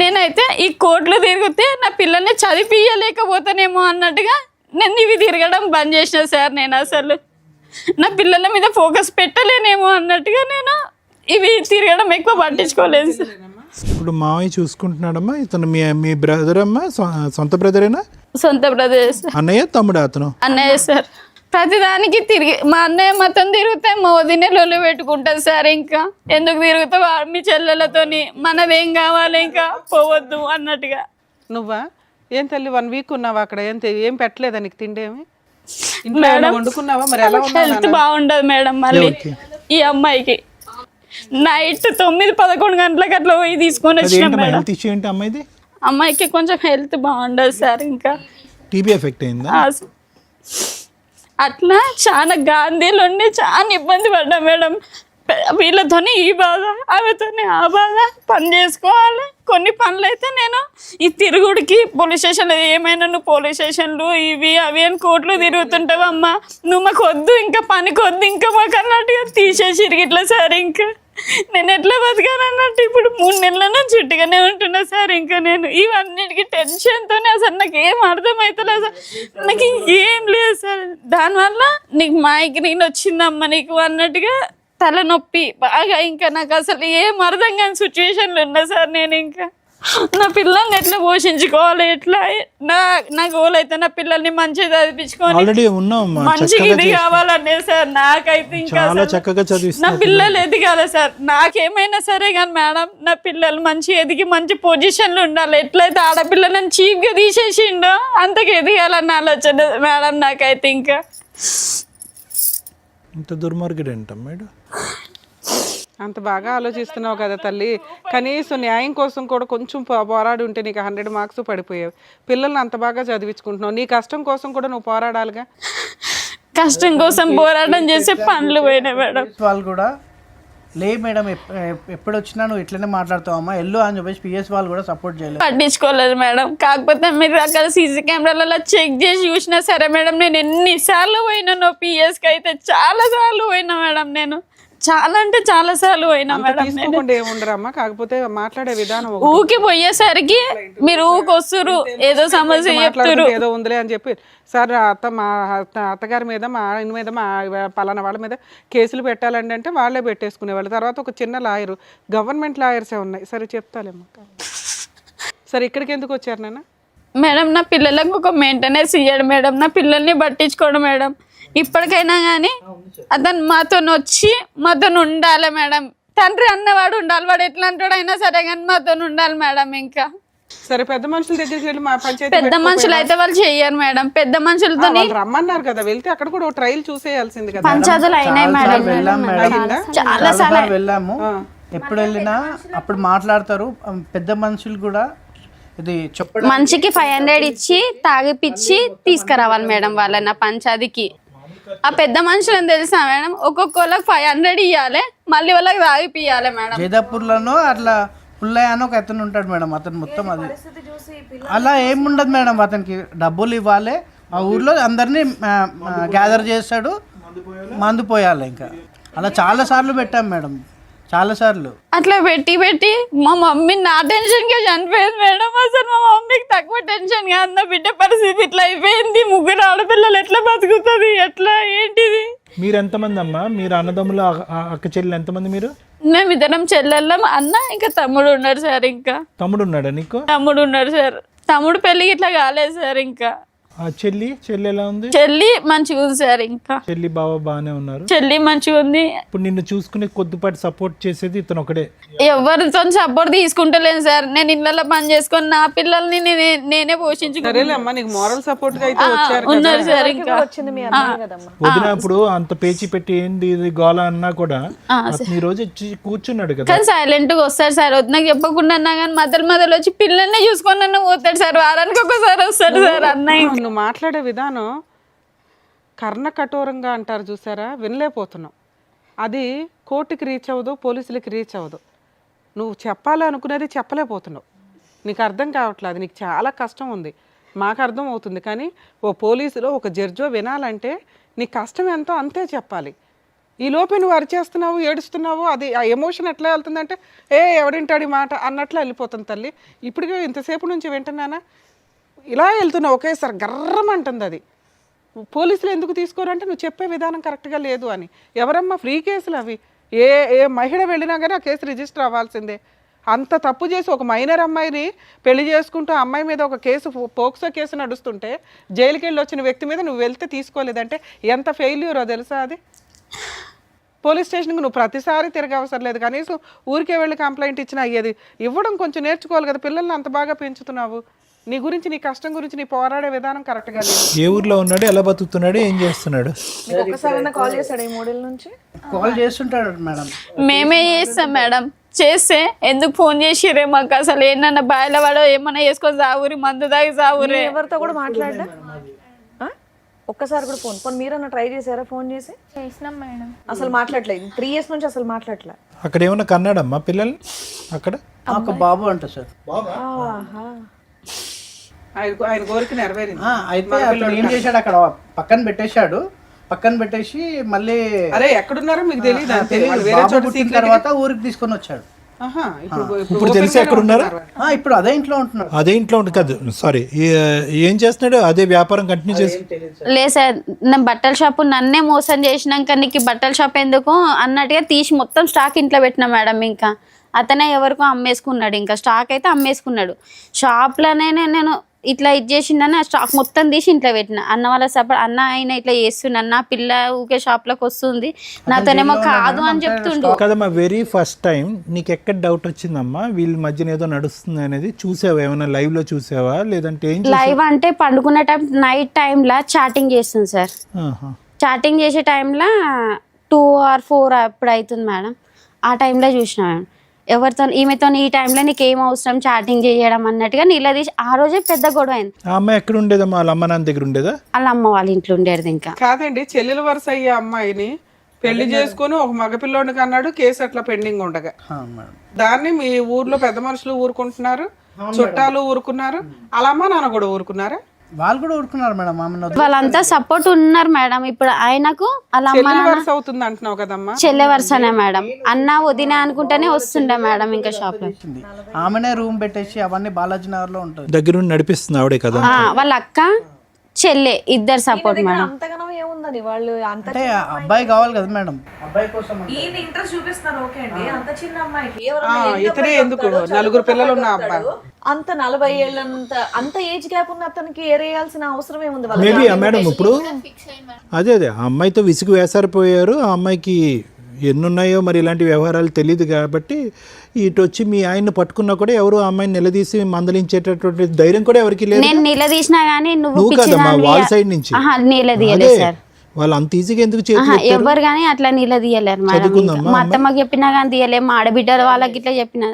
నేనైతే ఈ కోర్టులు తిరిగితే నా పిల్లల్ని చదివించలేకపోతానేమో అన్నట్టుగా నేను ఇవి తిరగడం బంద్ చేసిన సార్. నేను అసలు నా పిల్లల మీద ఫోకస్ పెట్టలేనేమో అన్నట్టుగా నేను ఇవి తిరగడం ఎక్కువ పట్టించుకోలేదు సార్. ఇప్పుడు మావయ్య చూసుకుంటున్నాడమ్మా. ఇతను మీ బ్రదర్ అమ్మా? సొంత బ్రదరేనా? సొంత బ్రదర్ సార్. అన్నయ్య తమ్ముడు? అతను అన్నయ్య సార్. ప్రతిదానికి తిరిగి మా అన్నయ్య మొత్తం తిరిగితే మా వదినే లొల్లి పెట్టుకుంటుంది సార్. ఇంకా ఎందుకు తిరుగుతావు మీ చెల్లెలతోని, మనదేం కావాలి ఇంకా పోవద్దు అన్నట్టుగా. నువ్వా ఏం తల్లి 1 వీక్ ఉన్నావా అక్కడ? ఏం పెట్టలేదా నీకు తిండి? ఏమి ఇంట్లో వండుకున్నావా? మరి ఎలా హెల్త్ బాగుండదు మేడం. మళ్ళీ ఈ అమ్మాయికి నైట్ 9-11 గంటలకు అట్లా పోయి తీసుకొని వచ్చిన మేడం. హెల్త్ ఇష్యూ ఏంటి అమ్మాయిది? అమ్మాయికి కొంచెం హెల్త్ బాగుండదు సార్. ఇంకా టీబీ ఎఫెక్ట్ అయిందా? అట్లా చాలా గాంధీలో ఉండి చాలా ఇబ్బంది పడ్డా మేడం. వీళ్ళతోనే ఈ బాధ, ఆమెతోనే ఆ బాధ. పని చేసుకోవాలి. కొన్ని పనులు అయితే నేను ఈ తిరుగుడికి పోలీస్ స్టేషన్లో ఏమైనా నువ్వు పోలీస్ స్టేషన్లు ఇవి అవి అని కోర్టులు తిరుగుతుంటావు అమ్మా, నువ్వు మాకు వద్దు ఇంకా పనికి వద్దు ఇంకా మాకు అన్నట్టుగా తీసేసి ఇట్లా సార్. ఇంకా నేను ఎట్లా బతకాను అన్నట్టు ఇప్పుడు 3 నెలల నుంచి చుట్టుగానే ఉంటున్నా సార్. ఇంకా నేను ఇవన్నిటికీ టెన్షన్తోనే అసలు నాకు ఏం అర్థమవుతలేదు సార్. నాకు ఇంకేం లేదు సార్. దానివల్ల నీకు మైగ్రేన్ వచ్చిందమ్మా నీకు అన్నట్టుగా తలనొప్పి బాగా. ఇంకా నాకు అసలు ఏం అర్థం కాని సిచ్యువేషన్లో ఉన్నా సార్. నేను ఇంకా నా పిల్లల్ని ఎట్లా పోషించుకోవాలి, ఎట్లా నా గోల్ అయితే నా పిల్లల్ని మంచిగా చదివించుకోవాలి, మంచిగా ఇది కావాలనే సార్. నాకైతే ఇంకా నా పిల్లలు ఎదిగాలి సార్. నాకేమైనా సరే కానీ మేడం నా పిల్లలు మంచి ఎదిగి మంచి పొజిషన్లో ఉండాలి. ఎట్లయితే ఆడపిల్లలను చీప్గా తీసేసిండో అంతకు ఎదిగాలన్న ఆలోచన మేడం నాకైతే. ఇంకా ఇంత దుర్మార్గుడు ఏంట మేడం? అంత బాగా ఆలోచిస్తున్నావు కదా తల్లి. కనీసం న్యాయం కోసం కూడా కొంచెం పోరాడి ఉంటే నీకు 100 మార్క్స్ పడిపోయావు. పిల్లల్ని అంత బాగా చదివించుకుంటున్నావు. నీ కష్టం కోసం కూడా నువ్వు పోరాడాలిగా. కష్టం కోసం పోరాటం చేసే పనులు పోయినా మేడం. వాళ్ళు కూడా లే మేడం ఎప్పుడు వచ్చినా నువ్వు ఇట్లనే మాట్లాడుతావమ్మా ఎల్లు అని చెప్పేసి పిఎస్ వాళ్ళు కూడా సపోర్ట్ చేయలేదు, పట్టించుకోలేదు మేడం. కాకపోతే మీరు అక్కడ సీసీ కెమెరాలలో చెక్ చేసి చూసినా సరే మేడం, నేను ఎన్నిసార్లు పోయినానో పిఎస్కి అయితే చాలా సార్లు పోయినా మేడం. నేను చాలా అంటే చాలా సార్లు పోయినా మేడం. ఏముండరమ్మా, కాకపోతే మాట్లాడే విధానం ఊకి పోయేసరికి మీరు ఊకొస్తురు ఏదో సమస్య చెప్తారు ఏదో ఉందిలే అని చెప్పి సార్ మా అత్తగారి మీద మా ఆయన మీద మా పలానా వాళ్ళ మీద కేసులు పెట్టాలండి అంటే వాళ్ళే పెట్టేసుకునేవాళ్ళు. తర్వాత ఒక చిన్న లాయరు, గవర్నమెంట్ లాయర్సే ఉన్నాయి. సరే చెప్తాలేమ్మా. సరే ఇక్కడికి ఎందుకు వచ్చారు నాన్న? మేడం నా పిల్లలకు ఒక మెయింటెనెన్స్ ఇయ్యాడు మేడం, నా పిల్లల్ని పట్టించుకోడు మేడం. ఇప్పటికైనా కానీ అతను మాతో వచ్చి మాతో ఉండాలి మేడం. తండ్రి అన్నవాడు ఉండాలి, వాడు ఎట్లా అంటాడు అయినా సరే కానీ మాతో ఉండాలి మేడం. ఇంకా సరే పెద్ద మనుషుల దగ్గరికి వెళ్ళి మా పంచాయతీ పెద్ద మనుషులు అయితే వాళ్ళు చెయ్యరు మేడం. పెద్ద మనుషులతో వాళ్ళు రమ్మన్నారు కదా, వెళ్తే అక్కడ కూడా ఒక ట్రయల్ చూసేయాల్సింది కదా. పంచాయతీలు అయినాయి మేడం. వెళ్ళాం మేడం, అయిందా? చాలా సార్లు వెళ్ళాము. ఎప్పుడు వెళ్ళినా అప్పుడు మాట్లాడతారు. పెద్ద మనుషులు కూడా ఇది చెప్పడం మనిషికి 500 ఇచ్చి తాగిపిచ్చి తీసుకురావాలి మేడం వాళ్ళని పంచాయతీకి. ఆ పెద్ద మనుషులని తెలుసా మేడం, ఒక్కొక్కళ్ళకి 500 ఇవ్వాలి, మళ్ళీ వాళ్ళకి తాగిపియాలి మేడం. జైదాపూర్లోనో అట్లా పుల్లయ్య అని ఒక అతను ఉంటాడు మేడం. అతను మొత్తం అది అలా ఏముండదు మేడం. అతనికి డబ్బులు ఇవ్వాలి, ఆ ఊర్లో అందరినీ గ్యాదర్ చేస్తాడు, మందు పోయాలి. ఇంకా అలా చాలా సార్లు పెట్టాం మేడం, చాలా సార్లు. అట్లా పెట్టి పెట్టి మా మమ్మీ నా టెన్షన్కే చనిపోయింది మేడం. అసలు మా మమ్మీకి తక్కువ టెన్షన్ కాదు, నా బిడ్డ పరిస్థితి ఇట్లా అయిపోయింది. 3 ఆడపిల్లలు ఎట్లా బతుకుతుంది, ఎట్లా ఏంటిది? మీరు ఎంతమంది అమ్మా? మీరు అన్నదమ్ములు అక్క చెల్లెలు ఎంతమంది మీరు? మేము ఇద్దరం చెల్లెళ్ళం, అన్న ఇంకా తమ్ముడు ఉన్నాడు సార్. ఇంకా తమ్ముడు ఉన్నాడా నీకు? తమ్ముడు ఉన్నాడు సార్. తమ్ముడు పెళ్ళికి ఇట్లా కాలేదు సార్. ఇంకా ఆ చెల్లి ఎలా ఉంది? చెల్లి మంచిగా ఉంది సార్. ఇంకా చెల్లి బావ బాగానే ఉన్నారు. చెల్లి మంచిగా ఉంది. ఇప్పుడు నిన్ను చూసుకునే కొద్దిపాటి సపోర్ట్ చేసేది ఇతను ఒకడే. ఎవరితో సపోర్ట్ తీసుకుంటలేను సార్. నేను ఇళ్ళలో పని చేసుకొని నా పిల్లల్ని నేనే పోషించుకుంటాను. సరేలేమ్మా, నీకు మోరల్ సపోర్ట్ గా అయితే వచ్చారు కదా. ఉన్నారు సార్. ఇంకా వచ్చింది మీ అమ్మాయి కదమ్మా. వదినప్పుడు అంత పేచి పెట్టి ఏంది ఇది గోల అన్నా కూడా అతను ఈ రోజు వచ్చి కూర్చున్నాడు కదా. కానీ సైలెంట్ గా వస్తాడు సార్. నాకు చెప్పకుండా అన్నా కానీ మధ్యలో వచ్చి పిల్లల్ని చూసుకొని నన్ను పోతాడు సార్. వారానికి ఒకసారి వస్తాడు సార్ అన్నయ్య. నువ్వు మాట్లాడే విధానం కర్ణ కఠోరంగా అంటారు చూసారా, వినలేకపోతున్నావు. అది కోర్టుకి రీచ్ అవ్వదు, పోలీసులకి రీచ్ అవ్వదు. నువ్వు చెప్పాలనుకునేది చెప్పలేకపోతున్నావు. నీకు అర్థం కావట్లేదు, నీకు చాలా కష్టం ఉంది. మాకు అర్థం అవుతుంది, కానీ ఓ పోలీసులో ఒక జడ్జో వినాలంటే నీ కష్టం ఎంతో అంతే చెప్పాలి. ఈ లోపే నువ్వు అరిచేస్తున్నావు, ఏడుస్తున్నావు, అది ఆ ఎమోషన్ ఎట్లా వెళ్తుందంటే ఎవడింటాడు ఈ మాట అన్నట్లు వెళ్ళిపోతుంది తల్లి. ఇప్పటికే ఇంతసేపు నుంచి వింటున్నానా, ఇలా వెళ్తున్నావు ఒకేసారి గర్రమంటుంది. అది పోలీసులు ఎందుకు తీసుకోరు అంటే నువ్వు చెప్పే విధానం కరెక్ట్గా లేదు అని. ఎవరమ్మా ఫ్రీ కేసులు అవి? ఏ మహిళ వెళ్ళినా కానీ ఆ కేసు రిజిస్టర్ అవ్వాల్సిందే. అంత తప్పు చేసి ఒక మైనర్ అమ్మాయిని పెళ్లి చేసుకుంటూ అమ్మాయి మీద ఒక కేసు, పోక్సో కేసు నడుస్తుంటే జైలుకి వెళ్ళి వచ్చిన వ్యక్తి మీద నువ్వు వెళ్తే తీసుకోలేదంటే ఎంత ఫెయిల్యూరో తెలుసా అది. పోలీస్ స్టేషన్కి నువ్వు ప్రతిసారి తిరగ అవసరం లేదు, కనీసం ఊరికే వెళ్ళి కంప్లైంట్ ఇచ్చినా అయ్యేది. ఇవ్వడం కొంచెం నేర్చుకోవాలి కదా, పిల్లల్ని అంత బాగా పెంచుతున్నావు. నీ గురించి, నీ కష్టం గురించి నీ పోరాడే విధానం కరెక్ట్గా లేదు. ఏ ఊర్లో ఉన్నాడు, ఎలా బతుకుతున్నాడు, ఏం చేస్తున్నాడు? ఒక్కసారైనా కాల్ చేశాడు ఈ 3 ఏళ్ళ నుంచి? కాల్ చేస్తుంటాడు మేడం. మేమే చేస్తాం మేడం. చేస్తే ఎందుకు ఫోన్ చేసిరే మాకు, అసలు ఏంటన్నా బాయిల వాడో ఏమన్నా చేసుకొని సాగురి, మందు దాగి సాగురే. ఎవరితో కూడా మాట్లాడా? ఒక్కసారి కూడా ఫోన్ మీరన్నా ట్రై చేశారా? ఫోన్ చేసి చేసినాం మేడం. అసలు మాట్లాడలేదు. 3 ఇయర్స్ నుంచి అసలు మాట్లాడలే. అక్కడ ఏమన్నా కన్నాడమ్మా పిల్లల్ని? అక్కడ ఒక బాబు అంట సార్. ఆయన కోరిక నెరవేరింది. అయితే అతను ఏం చేశాడు, అక్కడ పక్కన పెట్టేసి మళ్ళీ అరే ఎక్కడున్నారో మీకు తెలియదు, బాబు పుట్టిన తర్వాత ఊరికి తీసుకొని వచ్చాడు. ఇప్పుడు తెలిసి ఎక్కడ ఉన్నారు? ఇప్పుడు అదే ఇంట్లో ఉంటున్నాడు. అదే ఇంట్లో ఉండి కాదు, సారీ, ఏం చేస్తున్నాడు? అదే వ్యాపారం కంటిన్యూ చేసి? లేదు సార్, నా బట్టల షాపు నన్నే మోసం చేసినాక నీకు బట్టల షాప్ ఎందుకు అన్నట్టుగా తీసి మొత్తం స్టాక్ ఇంట్లో పెట్టినా మేడం. ఇంకా అతనే ఎవరికో అమ్మేసుకున్నాడు. ఇంకా స్టాక్ అయితే అమ్మేసుకున్నాడు. షాప్లోనే నేను ఇట్లా ఇది చేసిందని ఆ స్టాక్ మొత్తం తీసి ఇంట్లో పెట్టిన. అన్న వాళ్ళ సపోర్ట్, అన్న ఆయన ఇట్లా చేస్తున్నాడు, నా పిల్ల ఊకే షాప్లోకి వస్తుంది, నాతోనేమో కాదు అని చెప్తుండు కదమ్మా. వెరీ ఫస్ట్ టైం నీకు ఎక్కడ డౌట్ వచ్చిందమ్మా వీళ్ళ మధ్యన ఏదో నడుస్తుంది అనేది? చూసావా ఏమైనా లైవ్ లో చూసావా, లేదంటే ఏం? లైవ్ అంటే పండుకునే టైం, నైట్ టైంలో చాటింగ్ చేస్తుంది సార్. చాటింగ్ చేసే టైంలో 2 or 4 అప్పుడు అవుతుంది మేడం. ఆ టైంలో చూసిన మేడం. ఎవరితో ఈమెతో ఈ టైంలో నీకు ఏం అవసరం చాటింగ్ చేయడం అన్నట్టుగా నిలదీసి ఆ రోజే పెద్ద గొడవ అయింది. ఆ అమ్మాయి ఎక్కడ ఉండేదమ్మా? వాళ్ళ అమ్మ నాన్న దగ్గర ఉండేదా? వాళ్ళ అమ్మ వాళ్ళ ఇంట్లో ఉండేది. ఇంకా కాదండి, చెల్లెల వరుస అయ్యే అమ్మాయిని పెళ్లి చేసుకుని ఒక మగపిల్లోడికి అన్నాడు, కేసు అట్లా పెండింగ్ ఉండగా దాన్ని మీ ఊర్లో పెద్ద మనుషులు ఊరుకుంటున్నారు, చుట్టాలు ఊరుకున్నారు, అలా అమ్మ నాన్న కూడా ఊరుకున్నారా? వాళ్ళు కూడా ఊరుకున్నారు మేడం. వాళ్ళంతా సపోర్ట్ ఉన్నారు మేడం. ఇప్పుడు ఆయనకు అలా అవుతుంది అంటున్నావు కదమ్మా. చెల్లె వరుసనే మేడం. అన్న వదిన అనుకుంటేనే వస్తుండే మేడం. ఇంకా షాప్ లో ఆమెనే రూమ్ పెట్టేసి అవన్నీ బాలాజీ నగర్ లో ఉంటుంది, దగ్గర నడిపిస్తుంది ఆవిడే కదా. వాళ్ళ అక్క చెల్లె, ఇద్దరు సపోర్ట్ మేడం. అంతగానో ఏముందని వాళ్ళు అంత అంటే అబ్బాయి కావాలి కదా మేడం, అబ్బాయి కోసం ఈయన ఇంట్రెస్ట్ చూపిస్తున్నారు. ఓకే అండి, అంత చిన్న అమ్మాయికి ఇతనే ఎందుకు 4 పిల్లలు ఉన్న అబ్బాయి అంత 40 ఏళ్ళంత అంత ఏజ్ గ్యాప్ ఉన్న అతనికి ఏరేయాల్సిన అవసరం ఏముంది? మేబీ మేడం ఇప్పుడు అదే ఆ అమ్మాయితో విసుగు వేసారిపోయారు. ఆ అమ్మాయికి ఎన్నున్నాయో మరి ఇలాంటి వ్యవహారాలు తెలియదు కాబట్టి ఇటు వచ్చి మీ ఆయన్ని పట్టుకున్నా కూడా ఎవరు ఆ అమ్మాయిని నిలదీసి మందలించేటటువంటి ధైర్యం కూడా ఎవరికి లేదు. నేను నిలదీసినా గానీ నువ్వు కదమ్మా వాళ్ళ సైడ్ నుంచి నిలదీయలేదు సార్. వాళ్ళు అంత ఈజీగా ఎందుకు ఎవరు కానీ అట్లా నిలదీయలేరు మేడం. మా అత్తమ్మకి చెప్పినా కానీ తీయలే. మా ఆడబిడ్డ వాళ్ళకి ఇట్లా చెప్పిన,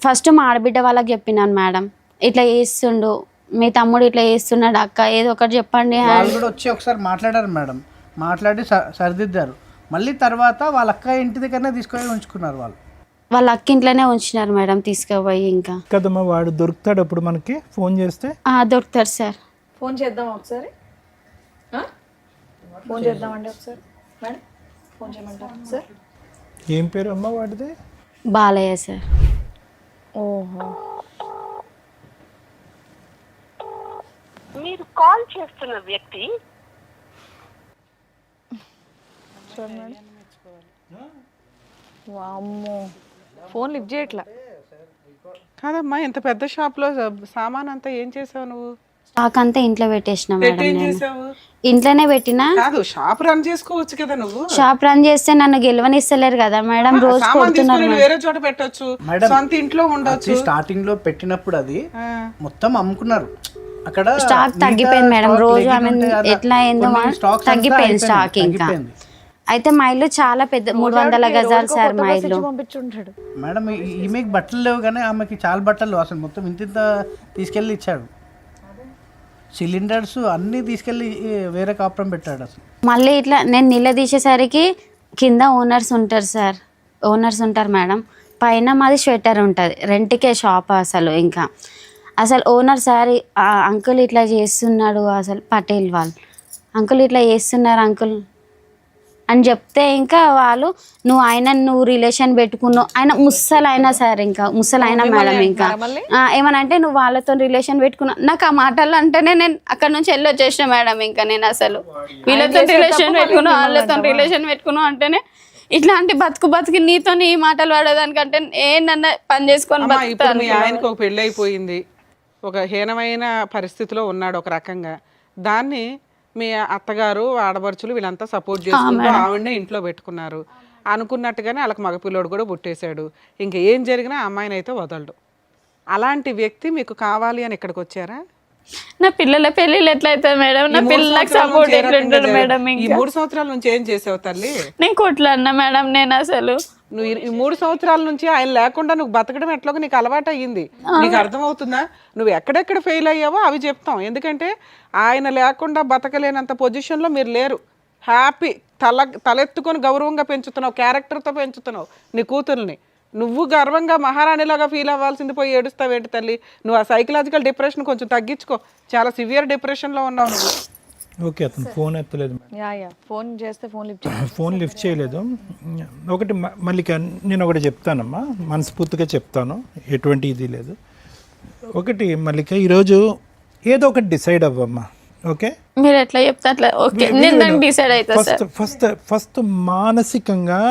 ఫస్ట్ మా ఆడబిడ్డ వాళ్ళకి చెప్పినాను మేడం, ఇట్లా చేస్తుండు మీ తమ్ముడు, ఇట్లా చేస్తున్నాడు అక్క, ఏదో ఒకటి చెప్పండి. వాళ్ళు కూడా వచ్చి ఒకసారి మాట్లాడారు మేడం, మాట్లాడి సరిదిద్దారు. మళ్ళీ తర్వాత వాళ్ళ అక్క ఇంటి దగ్గరనే తీసుకొని ఉంచుకున్నారు. వాళ్ళ అక్క ఇంట్లోనే ఉంచినారు మేడం తీసుకుపోయి. ఇంకా కదమ్మా వాడు దొరుకుతాడు అప్పుడు మనకి ఫోన్ చేస్తే? దొరుకుతారు సార్. ఫోన్ చేద్దాం ఒకసారి, ఫోన్ చేద్దామండి ఒకసారి మేడం, ఫోన్ చేయమంటారు సార్? ఏం పేరు అమ్మ వాడిది? బాలయ్య సార్. ఓహో, మీరు కాల్ చేస్తున్న వ్యక్తి వామ్మో, ఫోన్ లిఫ్ట్ చేయట్లా. కాదమ్మా, ఇంత పెద్ద షాప్లో సామాన్ అంతా ఏం చేసావు నువ్వు? స్టాక్ అంతా ఇంట్లో పెట్టేసిన మేడం. ఏం నేను చేసావు? ఇంట్లోనే పెట్టినా. కాదు, షాప్ రన్ చేసుకోవచ్చు కదా నువ్వు. షాప్ రన్ చేస్తే నన్ను గెలవనిస్తలేరు కదా మేడం, రోజు సామాన్ తీసుకొని వేరే చోట పెట్టొచ్చు, సొంత ఇంట్లో ఉండొచ్చు. స్టార్టింగ్ లో పెట్టినప్పుడు అది మొత్తం అమ్ముకున్నారు. అక్కడ స్టాక్ తగ్గిపోయింది మేడం, రోజు ఆమె ఎట్లా అయిందో తగ్గిపోయింది స్టాక్. ఇంకా అయితే మా ఇల్లు చాలా పెద్ద 300 గజాలు సార్ మా ఇల్లు. పంపించుంటాడు మేడం. ఈమెకి బట్టలు లేవు కానీ ఆమెకి చాలా బట్టలు అసలు మొత్తం ఇంత తీసుకెళ్ళి ఇచ్చాడు. సిలిండర్స్ అన్నీ తీసుకెళ్ళి వేరే కాపురం పెట్టాడు అసలు. మళ్ళీ ఇట్లా నేను నిలదీసేసరికి కింద ఓనర్స్ ఉంటారు సార్, ఓనర్స్ ఉంటారు మేడం. పైన మాది స్వెటర్ ఉంటుంది, రెంట్కే షాప్. అసలు ఓనర్ సార్ అంకుల్ ఇట్లా చేస్తున్నాడు, అసలు పటేల్ వాళ్ళు అంకుల్ ఇట్లా చేస్తున్నారు అంకుల్ అని చెప్తే, ఇంకా వాళ్ళు నువ్వు రిలేషన్ పెట్టుకున్నావు, ఆయన ముసలైనా సార్, ఇంకా ముసలైనా మేడం. ఇంకా ఏమనంటే నువ్వు వాళ్ళతో రిలేషన్ పెట్టుకున్నావు. నాకు ఆ మాటలు అంటేనే నేను అక్కడ నుంచి వెళ్ళి వచ్చేసిన మేడం. ఇంకా నేను అసలు వీళ్ళతో రిలేషన్ పెట్టుకున్నావు, వాళ్ళతో రిలేషన్ పెట్టుకున్నావు అంటేనే ఇట్లాంటి బతుకు నీతో ఈ మాటలు వాడేదానికంటే ఏంటన్నా పని చేసుకొని బతుకుతాను. మీ ఆయనకు ఒక పెళ్ళి అయిపోయింది, ఒక హీనమైన పరిస్థితిలో ఉన్నాడు ఒక రకంగా. దాన్ని మీ అత్తగారు ఆడపడుచులు వీళ్ళంతా సపోర్ట్ చేసుకుంటూ ఆవిడనే ఇంట్లో పెట్టుకున్నారు. అనుకున్నట్టుగానే వాళ్ళకి మగపిల్లోడు కూడా పుట్టేశాడు. ఇంకా ఏం జరిగినా అమ్మాయిని అయితే వదలడు. అలాంటి వ్యక్తి మీకు కావాలి అని ఇక్కడికి వచ్చారా? నా పిల్లల పెళ్ళిళ్ళు ఎట్లయితుంది మేడం, నా పిల్లలకు సపోర్ట్ ఎట్లుంటాడు మేడం? ఈ 3 సంవత్సరాల నుంచి ఏం చేసావు తల్లి? నేను కొట్లాడినా మేడం. నేను అసలు నువ్వు ఈ 3 సంవత్సరాల నుంచి ఆయన లేకుండా నువ్వు బతకడం ఎట్లాగో నీకు అలవాటు అయ్యింది. నీకు అర్థమవుతుందా? నువ్వు ఎక్కడెక్కడ ఫెయిల్ అయ్యావో అవి చెప్తాం. ఎందుకంటే ఆయన లేకుండా బతకలేనంత పొజిషన్లో మీరు లేరు. హ్యాపీ తలెత్తుకొని గౌరవంగా పెంచుతున్నావు, క్యారెక్టర్తో పెంచుతున్నావు నీ కూతుర్ని. నువ్వు గర్వంగా మహారాణిలాగా ఫీల్ అవ్వాల్సింది పోయి ఏడుస్తావేంటి తల్లి? నువ్వు ఆ సైకలాజికల్ డిప్రెషన్ కొంచెం తగ్గించుకో. చాలా సివియర్ డిప్రెషన్లో ఉన్నావు నువ్వు. ఓకే, అతను ఫోన్ ఎత్తలేదు. ఫోన్ చేస్తే ఫోన్ లిఫ్ట్ చేయలేదు. ఒకటి మళ్ళీ నేను ఒకటి చెప్తానమ్మా, మనస్ఫూర్తిగా చెప్తాను, ఎటువంటి ఇది లేదు. ఒకటి మల్లిక, ఈరోజు ఏదో ఒకటి డిసైడ్ అవ్వమ్మా. ఓకే, మీరు ఎట్లా చెప్తే అట్లా ఓకే, నేను డిసైడ్ అవుతా. ఫస్ట్ మానసికంగా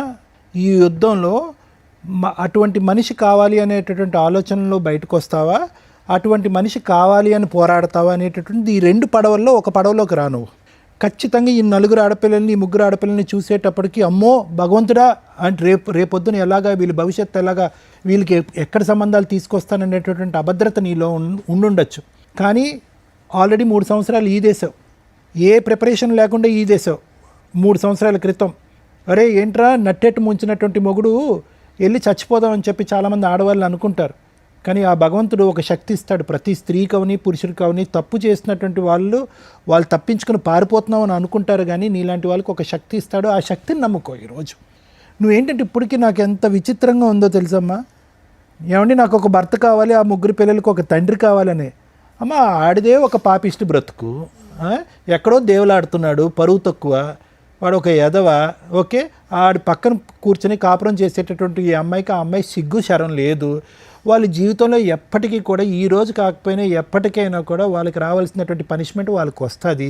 ఈ యుద్ధంలో అటువంటి మనిషి కావాలి అనేటటువంటి ఆలోచనలో బయటకు వస్తావా, అటువంటి మనిషి కావాలి అని పోరాడతావా అనేటటువంటి ఈ 2 పడవల్లో ఒక పడవలోకి రా నువ్వు. ఖచ్చితంగా ఈ 4 ఆడపిల్లల్ని, ఈ 3 ఆడపిల్లల్ని చూసేటప్పటికి అమ్మో భగవంతుడా అంటే రేపొద్దున ఎలాగా వీళ్ళ భవిష్యత్తు ఎలాగా, వీళ్ళకి ఎక్కడ సంబంధాలు తీసుకొస్తాననేటటువంటి అభద్రత నీలో ఉండుండొచ్చు. కానీ ఆల్రెడీ 3 సంవత్సరాలు ఈదేశావు, ఏ ప్రిపరేషన్ లేకుండా ఈదేశావు. 3 సంవత్సరాల క్రితం అరే ఏంట్రా నట్టెట్టు ముంచినటువంటి మొగుడు వెళ్ళి చచ్చిపోదామని చెప్పి చాలామంది ఆడవాళ్ళు అనుకుంటారు. కానీ ఆ భగవంతుడు ఒక శక్తి ఇస్తాడు ప్రతి స్త్రీకి అవని పురుషుడికి అవని. తప్పు చేసినటువంటి వాళ్ళు తప్పించుకుని పారిపోతున్నావు అని అనుకుంటారు, కానీ నీలాంటి వాళ్ళకి ఒక శక్తి ఇస్తాడు. ఆ శక్తిని నమ్ముకో. ఈరోజు నువ్వేంటంటే ఇప్పటికీ నాకు ఎంత విచిత్రంగా ఉందో తెలుసమ్మా. ఏమండి నాకు ఒక భర్త కావాలి, ఆ 3 పిల్లలకు ఒక తండ్రి కావాలని. అమ్మ ఆడిదే ఒక పాపిష్టి బ్రతుకు, ఎక్కడో దేవులాడుతున్నాడు, పరువు తక్కువ, వాడు ఒక ఎదవ. ఓకే, ఆడి పక్కన కూర్చొని కాపురం చేసేటటువంటి ఈ అమ్మాయికి ఆ అమ్మాయి సిగ్గు శరం లేదు. వాళ్ళ జీవితంలో ఎప్పటికీ కూడా ఈ రోజు కాకపోయినా ఎప్పటికైనా కూడా వాళ్ళకి రావాల్సినటువంటి పనిష్మెంట్ వాళ్ళకి వస్తుంది.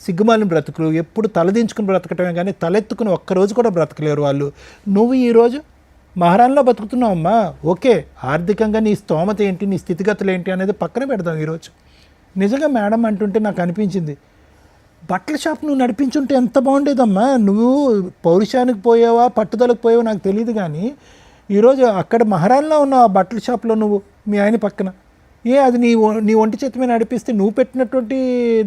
సిగ్గుమాలిన బ్రతుకులు ఎప్పుడు తలదించుకుని బ్రతకటమే కానీ తలెత్తుకుని ఒక్కరోజు కూడా బ్రతకలేరు వాళ్ళు. నువ్వు ఈరోజు మహారాణిలో బతుకుతున్నావమ్మా, ఓకే, ఆర్థికంగా నీ స్తోమత ఏంటి, నీ స్థితిగతులు ఏంటి అనేది పక్కన పెడదాం. ఈరోజు నిజంగా మేడం అంటుంటే నాకు అనిపించింది, బట్టల షాప్ నువ్వు నడిపించుంటే ఎంత బాగుండేదమ్మా. నువ్వు పౌరుషానికి పోయావా పట్టుదలకు పోయావా నాకు తెలియదు, కానీ ఈరోజు అక్కడ మహారాణిలో ఉన్న ఆ బట్టల షాప్లో నువ్వు మీ ఆయన పక్కన అది నీ ఒంటి చేతి మీద నడిపిస్తే నువ్వు పెట్టినటువంటి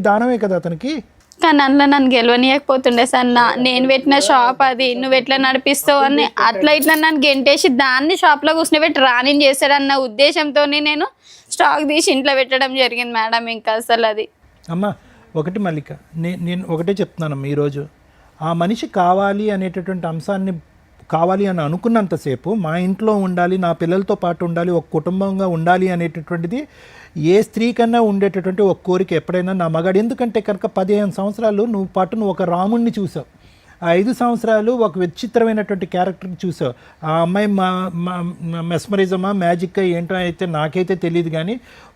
దానమే కదా అతనికి. కానీ అందులో నన్ను గెలవనీయకపోతుండే సార్. నేను పెట్టిన షాప్ అది, నువ్వు ఎట్లా నడిపిస్తావు అని అట్లా ఇట్లా నన్ను గెంటేసి దాన్ని షాప్లో కూర్చుని రాని చేశాడన్న ఉద్దేశంతో నేను స్టాక్ తీసి ఇంట్లో పెట్టడం జరిగింది మేడం. ఇంకా అసలు అది అమ్మా ఒకటి మల్లిక, నేను ఒకటే చెప్తున్నానమ్మా, ఈరోజు ఆ మనిషి కావాలి అనేటటువంటి అంశాన్ని కావాలి అని అనుకున్నంతసేపు మా ఇంట్లో ఉండాలి, నా పిల్లలతో పాటు ఉండాలి, ఒక కుటుంబంగా ఉండాలి అనేటటువంటిది ఏ స్త్రీ కన్నా ఉండేటటువంటి ఒక కోరిక ఎప్పుడైనా నా మగాడు. ఎందుకంటే కనుక 15 సంవత్సరాలు నువ్వు ఒక రాముణ్ణి చూసావు, ఆ 5 సంవత్సరాలు ఒక విచిత్రమైనటువంటి క్యారెక్టర్ని చూసావు. ఆ అమ్మాయి మెస్మరిజమా మ్యాజిక్ ఏంటో అయితే నాకైతే తెలియదు, కానీ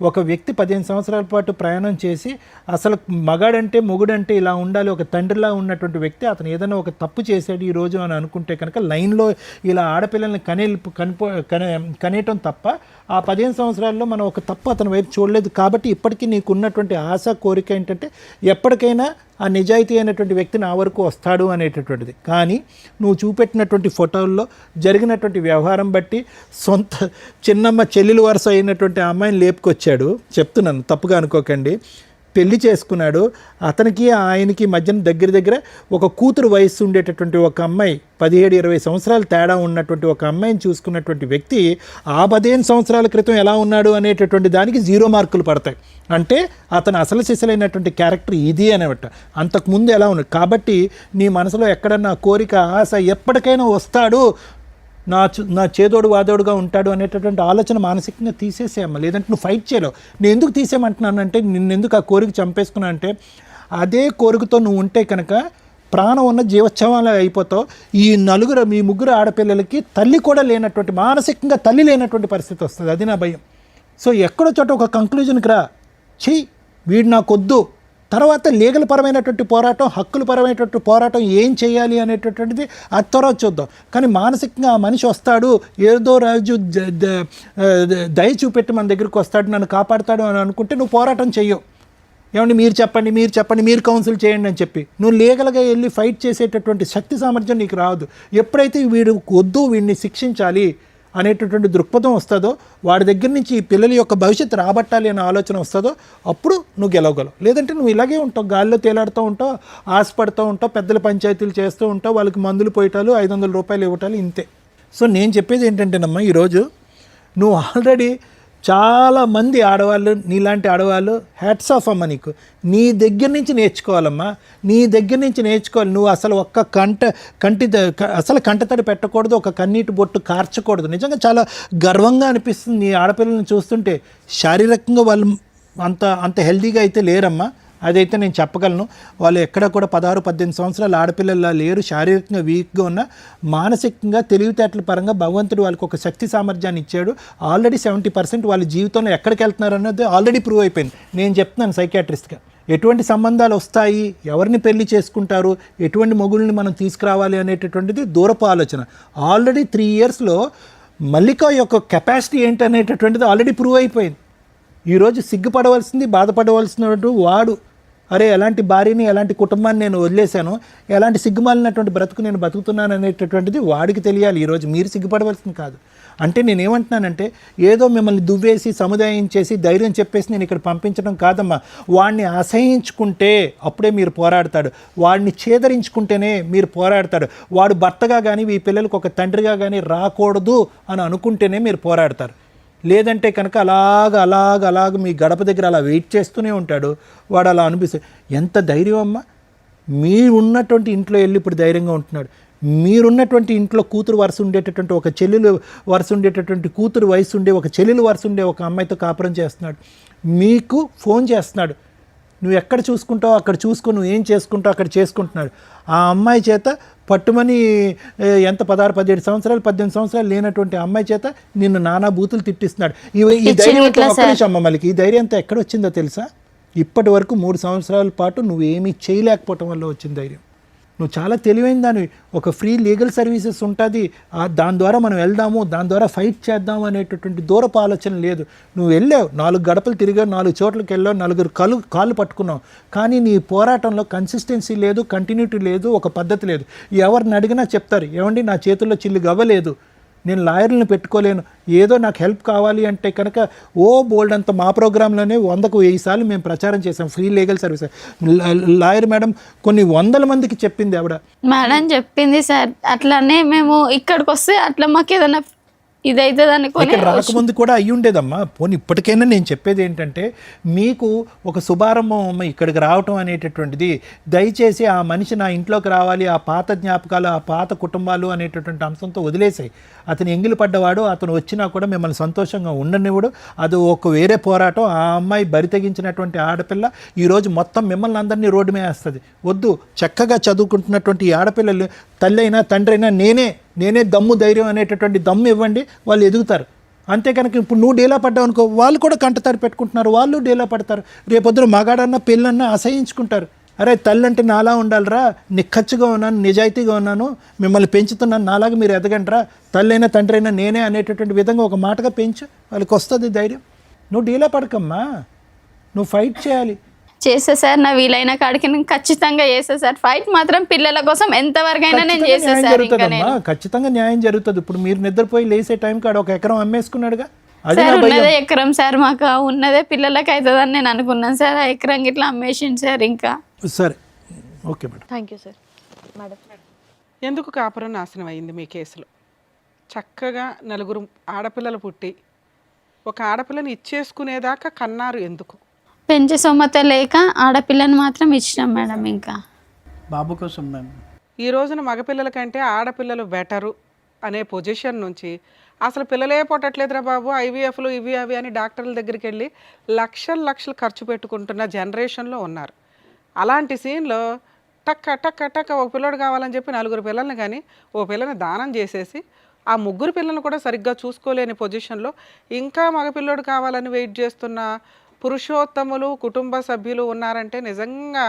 ఒక వ్యక్తి 15 సంవత్సరాల పాటు ప్రయాణం చేసి అసలు మగాడంటే మొగుడంటే ఇలా ఉండాలి, ఒక తండ్రిలా ఉన్నటువంటి వ్యక్తి అతను ఏదైనా ఒక తప్పు చేశాడు ఈరోజు అని అనుకుంటే కనుక లైన్లో ఇలా ఆడపిల్లల్ని కనేయటం తప్ప ఆ 15 సంవత్సరాల్లో మనం ఒక తప్పు అతని వైపు చూడలేదు. కాబట్టి ఇప్పటికీ నీకు ఉన్నటువంటి ఆశ కోరిక ఏంటంటే ఎప్పటికైనా ఆ నిజాయితీ అయినటువంటి వ్యక్తి నా వరకు వస్తాడు అనేటటువంటిది. కానీ నువ్వు చూపెట్టినటువంటి ఫోటోల్లో జరిగినటువంటి వ్యవహారం బట్టి సొంత చిన్నమ్మ చెల్లెలు వరుస అయినటువంటి ఆ అమ్మాయిని లేపుకొచ్చాడు. చెప్తున్నాను, తప్పుగా అనుకోకండి. పెళ్లి చేసుకున్నాడు. అతనికి ఆయనకి మధ్యన దగ్గర ఒక కూతురు వయస్సు ఉండేటటువంటి ఒక అమ్మాయి, 17-20 సంవత్సరాలు తేడా ఉన్నటువంటి ఒక అమ్మాయిని చూసుకున్నటువంటి వ్యక్తి ఆ 15 సంవత్సరాల క్రితం ఎలా ఉన్నాడు అనేటటువంటి దానికి 0 మార్కులు పడతాయి. అంటే అతను అసలు సిసలైనటువంటి క్యారెక్టర్ ఇది అనమాట. అంతకుముందు ఎలా ఉన్నాడు. కాబట్టి నీ మనసులో ఎక్కడన్నా కోరిక ఆశ ఎప్పటికైనా వస్తాడు, నా చేదోడు వాదోడుగా ఉంటాడు అనేటటువంటి ఆలోచన మానసికంగా తీసేసేయమ్మ. లేదంటే నువ్వు ఫైట్ చేయలేవు. నేను ఎందుకు తీసేయమంటున్నానంటే నిన్నెందుకు ఆ కోరిక చంపేసుకున్నా అంటే అదే కోరికతో నువ్వు ఉంటే కనుక ప్రాణం ఉన్న జీవోత్సవాలు అయిపోతావు. మీ ముగ్గురు ఆడపిల్లలకి తల్లి కూడా లేనటువంటి, మానసికంగా తల్లి లేనటువంటి పరిస్థితి వస్తుంది. అది నా భయం. సో ఎక్కడో చోట ఒక కంక్లూజన్కి రా, వీడు నాకొద్దు. తర్వాత లీగల్ పరమైనటువంటి పోరాటం, హక్కుల పరమైనటువంటి పోరాటం ఏం చేయాలి అనేటటువంటిది అది తర్వాత చూద్దాం. కానీ మానసికంగా ఆ మనిషి వస్తాడు, ఏదో రాజు దయ చూపెట్టి మన దగ్గరికి వస్తాడు, నన్ను కాపాడుతాడు అని అనుకుంటే నువ్వు పోరాటం చెయ్యవు. ఏమండి మీరు చెప్పండి, మీరు కౌన్సిల్ చేయండి అని చెప్పి నువ్వు లీగల్గా వెళ్ళి ఫైట్ చేసేటటువంటి శక్తి సామర్థ్యం నీకు రాదు. ఎప్పుడైతే వీడు వద్దు, వీడిని శిక్షించాలి అనేటటువంటి దృక్పథం వస్తుందో, వాడి దగ్గర నుంచి ఈ పిల్లల యొక్క భవిష్యత్తు రాబట్టాలి అనే ఆలోచన వస్తుందో అప్పుడు నువ్వు గెలవగలవు. లేదంటే నువ్వు ఇలాగే ఉంటావు, గాల్లో తేలాడుతూ ఉంటావు, ఆశపడుతూ ఉంటావు, పెద్దల పంచాయతీలు చేస్తూ ఉంటావు, వాళ్ళకి మందులు పోయటాలు, 500 రూపాయలు ఇవ్వటాలు, ఇంతే. సో నేను చెప్పేది ఏంటంటేనమ్మా, ఈరోజు నువ్వు ఆల్రెడీ చాలామంది ఆడవాళ్ళు, నీలాంటి ఆడవాళ్ళు హ్యాట్స్ ఆఫ్ అమ్మ, నీకు నీ దగ్గర నుంచి నేర్చుకోవాలమ్మా, నీ దగ్గర నుంచి నేర్చుకోవాలి. నువ్వు అసలు ఒక్క కంటతడి పెట్టకూడదు, ఒక కన్నీటి బొట్టు కార్చకూడదు. నిజంగా చాలా గర్వంగా అనిపిస్తుంది నీ ఆడపిల్లల్ని చూస్తుంటే. శారీరకంగా వాళ్ళు అంత హెల్తీగా అయితే లేరమ్మా, అదైతే నేను చెప్పగలను. వాళ్ళు ఎక్కడ కూడా 16-18 సంవత్సరాల ఆడపిల్లలా లేరు. శారీరకంగా వీక్గా ఉన్న, మానసికంగా తెలివితేటల పరంగా భగవంతుడు వాళ్ళకి ఒక శక్తి సామర్థ్యాన్ని ఇచ్చాడు. ఆల్రెడీ 70% వాళ్ళ జీవితంలో ఎక్కడికి వెళ్తున్నారు అన్నది ఆల్రెడీ ప్రూవ్ అయిపోయింది. నేను చెప్తున్నాను సైకాట్రిస్ట్గా, ఎటువంటి సంబంధాలు వస్తాయి, ఎవరిని పెళ్లి చేసుకుంటారు, ఎటువంటి మొగుళ్ళని మనం తీసుకురావాలి అనేటటువంటిది దూరపు ఆలోచన. ఆల్రెడీ 3 ఇయర్స్లో మల్లిక యొక్క కెపాసిటీ ఏంటి అనేటటువంటిది ఆల్రెడీ ప్రూవ్ అయిపోయింది. ఈరోజు సిగ్గుపడవలసింది, బాధపడవలసినటువంటి వాడు, అరే ఎలాంటి భార్యని, ఎలాంటి కుటుంబాన్ని నేను వదిలేశాను, ఎలాంటి సిగ్గుమాలినటువంటి బ్రతుకు నేను బతుకుతున్నాను అనేటటువంటిది వాడికి తెలియాలి. ఈరోజు మీరు సిగ్గుపడవలసింది కాదు. అంటే నేనేమంటున్నానంటే ఏదో మిమ్మల్ని దువ్వేసి సముదాయించేసి ధైర్యం చెప్పేసి నేను ఇక్కడ పంపించడం కాదమ్మా. వాడిని అసహించుకుంటే అప్పుడే మీరు పోరాడతాడు, వాడిని ఛేదరించుకుంటేనే మీరు పోరాడతాడు. వాడు భర్తగా కానీ ఈ పిల్లలకు ఒక తండ్రిగా కానీ రాకూడదు అని అనుకుంటేనే మీరు పోరాడతారు. లేదంటే కనుక అలాగ మీ గడప దగ్గర అలా వెయిట్ చేస్తూనే ఉంటాడు. వాడు అలా అనిపిస్తుంది. ఎంత ధైర్యం అమ్మా, మీరున్నటువంటి ఇంట్లో వెళ్ళి ఇప్పుడు ధైర్యంగా ఉంటున్నాడు. మీరున్నటువంటి ఇంట్లో కూతురు వరుస ఉండేటటువంటి, ఒక చెల్లెలు వరుస ఉండేటటువంటి, కూతురు వయసు ఉండే ఒక చెల్లెలు వరుస ఉండే ఒక అమ్మాయితో కాపురం చేస్తున్నాడు. మీకు ఫోన్ చేస్తున్నాడు, నువ్వు ఎక్కడ చూసుకుంటావు అక్కడ చూసుకో, నువ్వు ఏం చేసుకుంటావు అక్కడ చేసుకుంటున్నాడు. ఆ అమ్మాయి చేత పట్టుమని ఎంత 16, 17 సంవత్సరాలు 18 సంవత్సరాలు లేనటువంటి అమ్మాయి చేత నిన్ను నానా బూతులు తిట్టిస్తున్నాడు. ఈ ధైర్యం అంతా ఒక్క నిమిషం అమ్మ, మళ్ళీ ఈ ధైర్యం అంతా ఎక్కడ వచ్చిందో తెలుసా? ఇప్పటి వరకు 3 సంవత్సరాల పాటు నువ్వేమీ చేయలేకపోవటం వల్ల వచ్చిన ధైర్యం. నువ్వు చాలా తెలివైన దానివి. ఒక ఫ్రీ లీగల్ సర్వీసెస్ ఉంటుంది, దాని ద్వారా మనం వెళ్దాము, దాని ద్వారా ఫైట్ చేద్దాము అనేటటువంటి దూరపు ఆలోచన లేదు. నువ్వు వెళ్ళావు, 4 గడపలు తిరిగావు, 4 చోట్లకి వెళ్ళావు, 4 కాళ్ళు పట్టుకున్నావు. కానీ నీ పోరాటంలో కన్సిస్టెన్సీ లేదు, కంటిన్యూటీ లేదు, ఒక పద్ధతి లేదు. ఎవరిని అడిగినా చెప్తారు, ఏమండి నా చేతుల్లో చిల్లు గవ్వలేదు, నేను లాయర్లను పెట్టుకోలేను, ఏదో నాకు హెల్ప్ కావాలి అంటే కనుక బోల్డ్ అంత మా ప్రోగ్రాంలోనే 100కు 1000 సార్లు మేము ప్రచారం చేసాం free legal service. Lawyer madam కొన్ని 100 మందికి చెప్పింది ఆవిడ. మేడం చెప్పింది సార్, అట్లానే మేము ఇక్కడికి వస్తే అట్లా మాకు ఏదైనా ఇదైతే ఇక్కడ రాకముందు కూడా అయ్యి ఉండేదమ్మా. పోనీ ఇప్పటికైనా నేను చెప్పేది ఏంటంటే, మీకు ఒక శుభారంభం అమ్మ ఇక్కడికి రావటం అనేటటువంటిది. దయచేసి ఆ మనిషి నా ఇంట్లోకి రావాలి, ఆ పాత జ్ఞాపకాలు, ఆ పాత కుటుంబాలు అనేటటువంటి అంశంతో వదిలేసాయి. అతను ఎంగిలి పడ్డవాడు, అతను వచ్చినా కూడా మిమ్మల్ని సంతోషంగా ఉండనివ్వడు. అది ఒక వేరే పోరాటం. ఆ అమ్మాయి బరి తెగించినటువంటి ఆడపిల్ల ఈరోజు మొత్తం మిమ్మల్ని అందరినీ రోడ్డు మీద వేస్తుంది. వద్దు, చక్కగా చదువుకుంటున్నటువంటి ఈ ఆడపిల్లలు తల్లి అయినా తండ్రి అయినా నేనే దమ్ము ధైర్యం అనేటటువంటి దమ్ము ఇవ్వండి, వాళ్ళు ఎదుగుతారు. అంతే కనుక ఇప్పుడు నువ్వు డేలా పడ్డావు అనుకో, వాళ్ళు కూడా కంటతారు పెట్టుకుంటున్నారు, వాళ్ళు డేలా పడతారు. రేపొద్దున మగాడన్నా పెళ్ళన్నా అసహించుకుంటారు. అరే తల్లి అంటే నాలా ఉండాలిరా, నిక్కచ్చిగా ఉన్నాను, నిజాయితీగా ఉన్నాను, మిమ్మల్ని పెంచుతున్నాను, నాలాగా మీరు ఎదగండిరా, తల్లి అయినా తండ్రి అయినా నేనే అనేటటువంటి విధంగా ఒక మాటగా పెంచు, వాళ్ళకి వస్తుంది ధైర్యం. నువ్వు డీలా పడకమ్మా, నువ్వు ఫైట్ చేయాలి. చేస్తా సార్, నా వీలైన కాడికి నేను ఖచ్చితంగా చేస్తా సార్. ఫైట్ మాత్రం పిల్లల కోసం ఎంతవరకు అయినా నేను చేస్తా సార్. ఖచ్చితంగా న్యాయం జరుగుతుంది. ఇప్పుడు మీరు నిద్రపోయి లేసే టైం కాడ 1 ఎకరం అమ్మేసుకున్నాడుగా, సార్ ఉన్నదే ఎకరం సార్, మాకు ఉన్నదే పిల్లలకి అవుతుందని నేను అనుకున్నాను సార్. ఆ ఎకరం ఇట్లా అమ్మేసింది సార్. ఇంకా సరే, okay madam. Thank you sir. Madam, ఎందుకు కాపురం నాశనం అయింది మీ కేసులో? చక్కగా 4 ఆడపిల్లలు పుట్టి ఒక ఆడపిల్లని ఇచ్చేసుకునేదాకా కన్నారు ఎందుకు? పెంచే సొమ్మత లేక ఆడపిల్లని మాత్రం ఇచ్చినాం మేడం. ఇంకా బాబు కోసం మేము ఈ రోజున మగపిల్లల కంటే ఆడపిల్లలు బెటరు అనే పొజిషన్ నుంచి అసలు పిల్లలే పుట్టట్లేదురా బాబు, ఐవీఎఫ్లు ఇవి అవి అని డాక్టర్ల దగ్గరికి వెళ్ళి లక్షలు ఖర్చు పెట్టుకుంటున్న జనరేషన్లో ఉన్నారు. అలాంటి సీన్లో టక్క టక్క టక్క ఒక పిల్లడు కావాలని చెప్పి 4 పిల్లల్ని కానీ ఓ పిల్లని దానం చేసేసి ఆ 3 పిల్లలను కూడా సరిగ్గా చూసుకోలేని పొజిషన్లో ఇంకా మగపిల్లోడు కావాలని వెయిట్ చేస్తున్న పురుషోత్తములు కుటుంబ సభ్యులు ఉన్నారంటే నిజంగా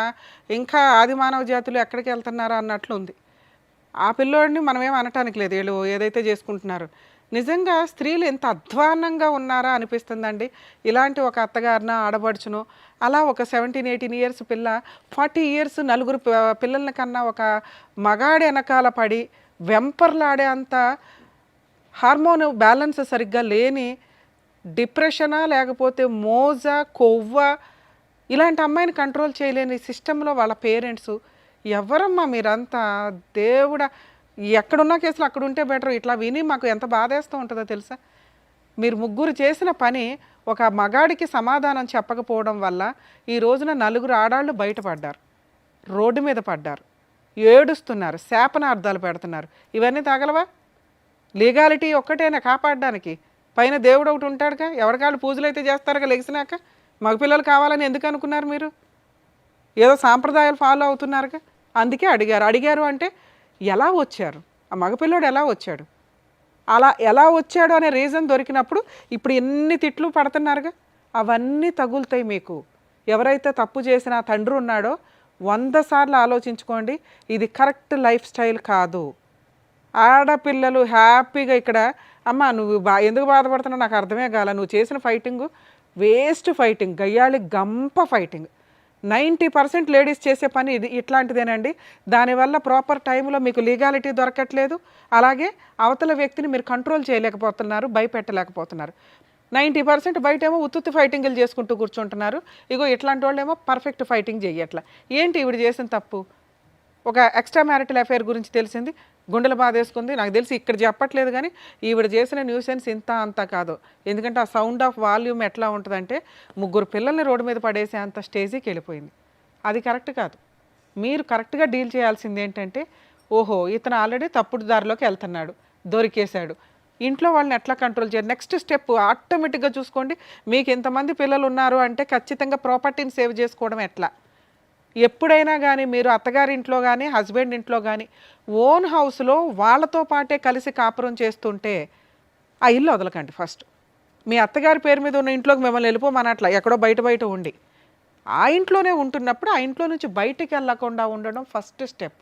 ఇంకా ఆది మానవ జాతులు ఎక్కడికి వెళ్తున్నారా అన్నట్లు ఉంది. ఆ పిల్లోడిని మనమేం అనటానికి లేదు, వీళ్ళు ఏదైతే చేసుకుంటున్నారు. నిజంగా స్త్రీలు ఎంత అధ్వాన్నంగా ఉన్నారా అనిపిస్తుందండి. ఇలాంటి ఒక అత్తగారిన ఆడబడుచును అలా ఒక 17-18 ఇయర్స్ పిల్ల 40 ఇయర్స్ 4 పిల్లల కన్నా ఒక మగాడి వెనకాల పడి వెంపర్లాడే అంత హార్మోన్ బ్యాలెన్స్ సరిగ్గా లేని డిప్రెషనా లేకపోతే మోజా కొవ్వ ఇలాంటి అమ్మాయిని కంట్రోల్ చేయలేని సిస్టంలో వాళ్ళ పేరెంట్స్. ఎవరమ్మా మీరంతా? దేవుడా, ఎక్కడున్న కేసులు అక్కడ ఉంటే బెటర్. ఇట్లా విని మాకు ఎంత బాధేస్తూ ఉంటుందో తెలుసా? మీరు 3 చేసిన పని ఒక మగాడికి సమాధానం చెప్పకపోవడం వల్ల ఈ రోజున 4 ఆడాళ్ళు బయటపడ్డారు, రోడ్డు మీద పడ్డారు, ఏడుస్తున్నారు, శాపనార్థాలు పెడుతున్నారు. ఇవన్నీ తగలవా? లీగాలిటీ ఒక్కటేనా కాపాడడానికి? పైన దేవుడు ఒకటి ఉంటాడుగా, ఎవరికాళ్ళు పూజలు అయితే చేస్తారుగా లెగిసినాక. మగపిల్లలు కావాలని ఎందుకు అనుకున్నారు మీరు? ఏదో సాంప్రదాయాలు ఫాలో అవుతున్నారుగా, అందుకే అడిగారు అంటే ఎలా వచ్చారు, ఆ మగపిల్లోడు ఎలా వచ్చాడు, అలా ఎలా వచ్చాడు అనే రీజన్ దొరికినప్పుడు ఇప్పుడు ఎన్ని తిట్లు పడుతున్నారుగా, అవన్నీ తగులుతాయి మీకు. ఎవరైతే తప్పు చేసిన తండ్రి ఉన్నాడో 100 సార్లు ఆలోచించుకోండి, ఇది కరెక్ట్ లైఫ్ స్టైల్ కాదు. ఆడపిల్లలు హ్యాపీగా ఇక్కడ అమ్మ నువ్వు ఎందుకు బాధపడుతున్నావు నాకు అర్థమే కాల, నువ్వు చేసిన ఫైటింగు వేస్ట్ ఫైటింగ్, గయ్యాళి గంప ఫైటింగ్. 90% లేడీస్ చేసే పని ఇది ఇట్లాంటిదేనండి. దానివల్ల ప్రాపర్ టైంలో మీకు లీగాలిటీ దొరకట్లేదు, అలాగే అవతల వ్యక్తిని మీరు కంట్రోల్ చేయలేకపోతున్నారు, భయపెట్టలేకపోతున్నారు. 90% బయటేమో ఉత్తుత్తి ఫైటింగ్లు చేసుకుంటూ కూర్చుంటున్నారు. ఇగో ఇట్లాంటి వాళ్ళు ఏమో పర్ఫెక్ట్ ఫైటింగ్ చెయ్యట్లా. ఏంటి ఈవిడ చేసిన తప్పు? ఒక ఎక్స్ట్రా మ్యారిటల్ అఫైర్ గురించి తెలిసింది, గుండెలు బాధేసుకుంది. నాకు తెలిసి ఇక్కడ చెప్పట్లేదు కానీ ఈవిడ చేసిన న్యూసెన్స్ ఇంత అంతా కాదు. ఎందుకంటే ఆ సౌండ్ ఆఫ్ వాల్యూమ్ ఎట్లా ఉంటుందంటే 3 పిల్లల్ని రోడ్డు మీద పడేసే అంత స్టేజ్కి వెళ్ళిపోయింది. అది కరెక్ట్ కాదు. మీరు కరెక్ట్గా డీల్ చేయాల్సింది ఏంటంటే, ఓహో ఇతను ఆల్రెడీ తప్పుడు దారిలోకి వెళ్తున్నాడు, దొరికేశాడు, ఇంట్లో వాళ్ళని ఎట్లా కంట్రోల్ చేయాలి? నెక్స్ట్ స్టెప్ ఆటోమేటిక్గా చూసుకోండి. మీకు ఇంతమంది పిల్లలు ఉన్నారు అంటే ఖచ్చితంగా ప్రాపర్టీని సేవ్ చేసుకోవడం ఎట్లా? ఎప్పుడైనా కానీ మీరు అత్తగారి ఇంట్లో కానీ హస్బెండ్ ఇంట్లో కానీ ఓన్ హౌస్లో వాళ్ళతో పాటే కలిసి కాపురం చేస్తుంటే ఆ ఇల్లు వదలకండి. ఫస్ట్ మీ అత్తగారి పేరు మీద ఉన్న ఇంట్లోకి మిమ్మల్ని వెళ్ళిపోమనట్లా, ఎక్కడో బయట ఉండి ఆ ఇంట్లోనే ఉంటున్నప్పుడు ఆ ఇంట్లో నుంచి బయటికి వెళ్ళకుండా ఉండడం ఫస్ట్ స్టెప్.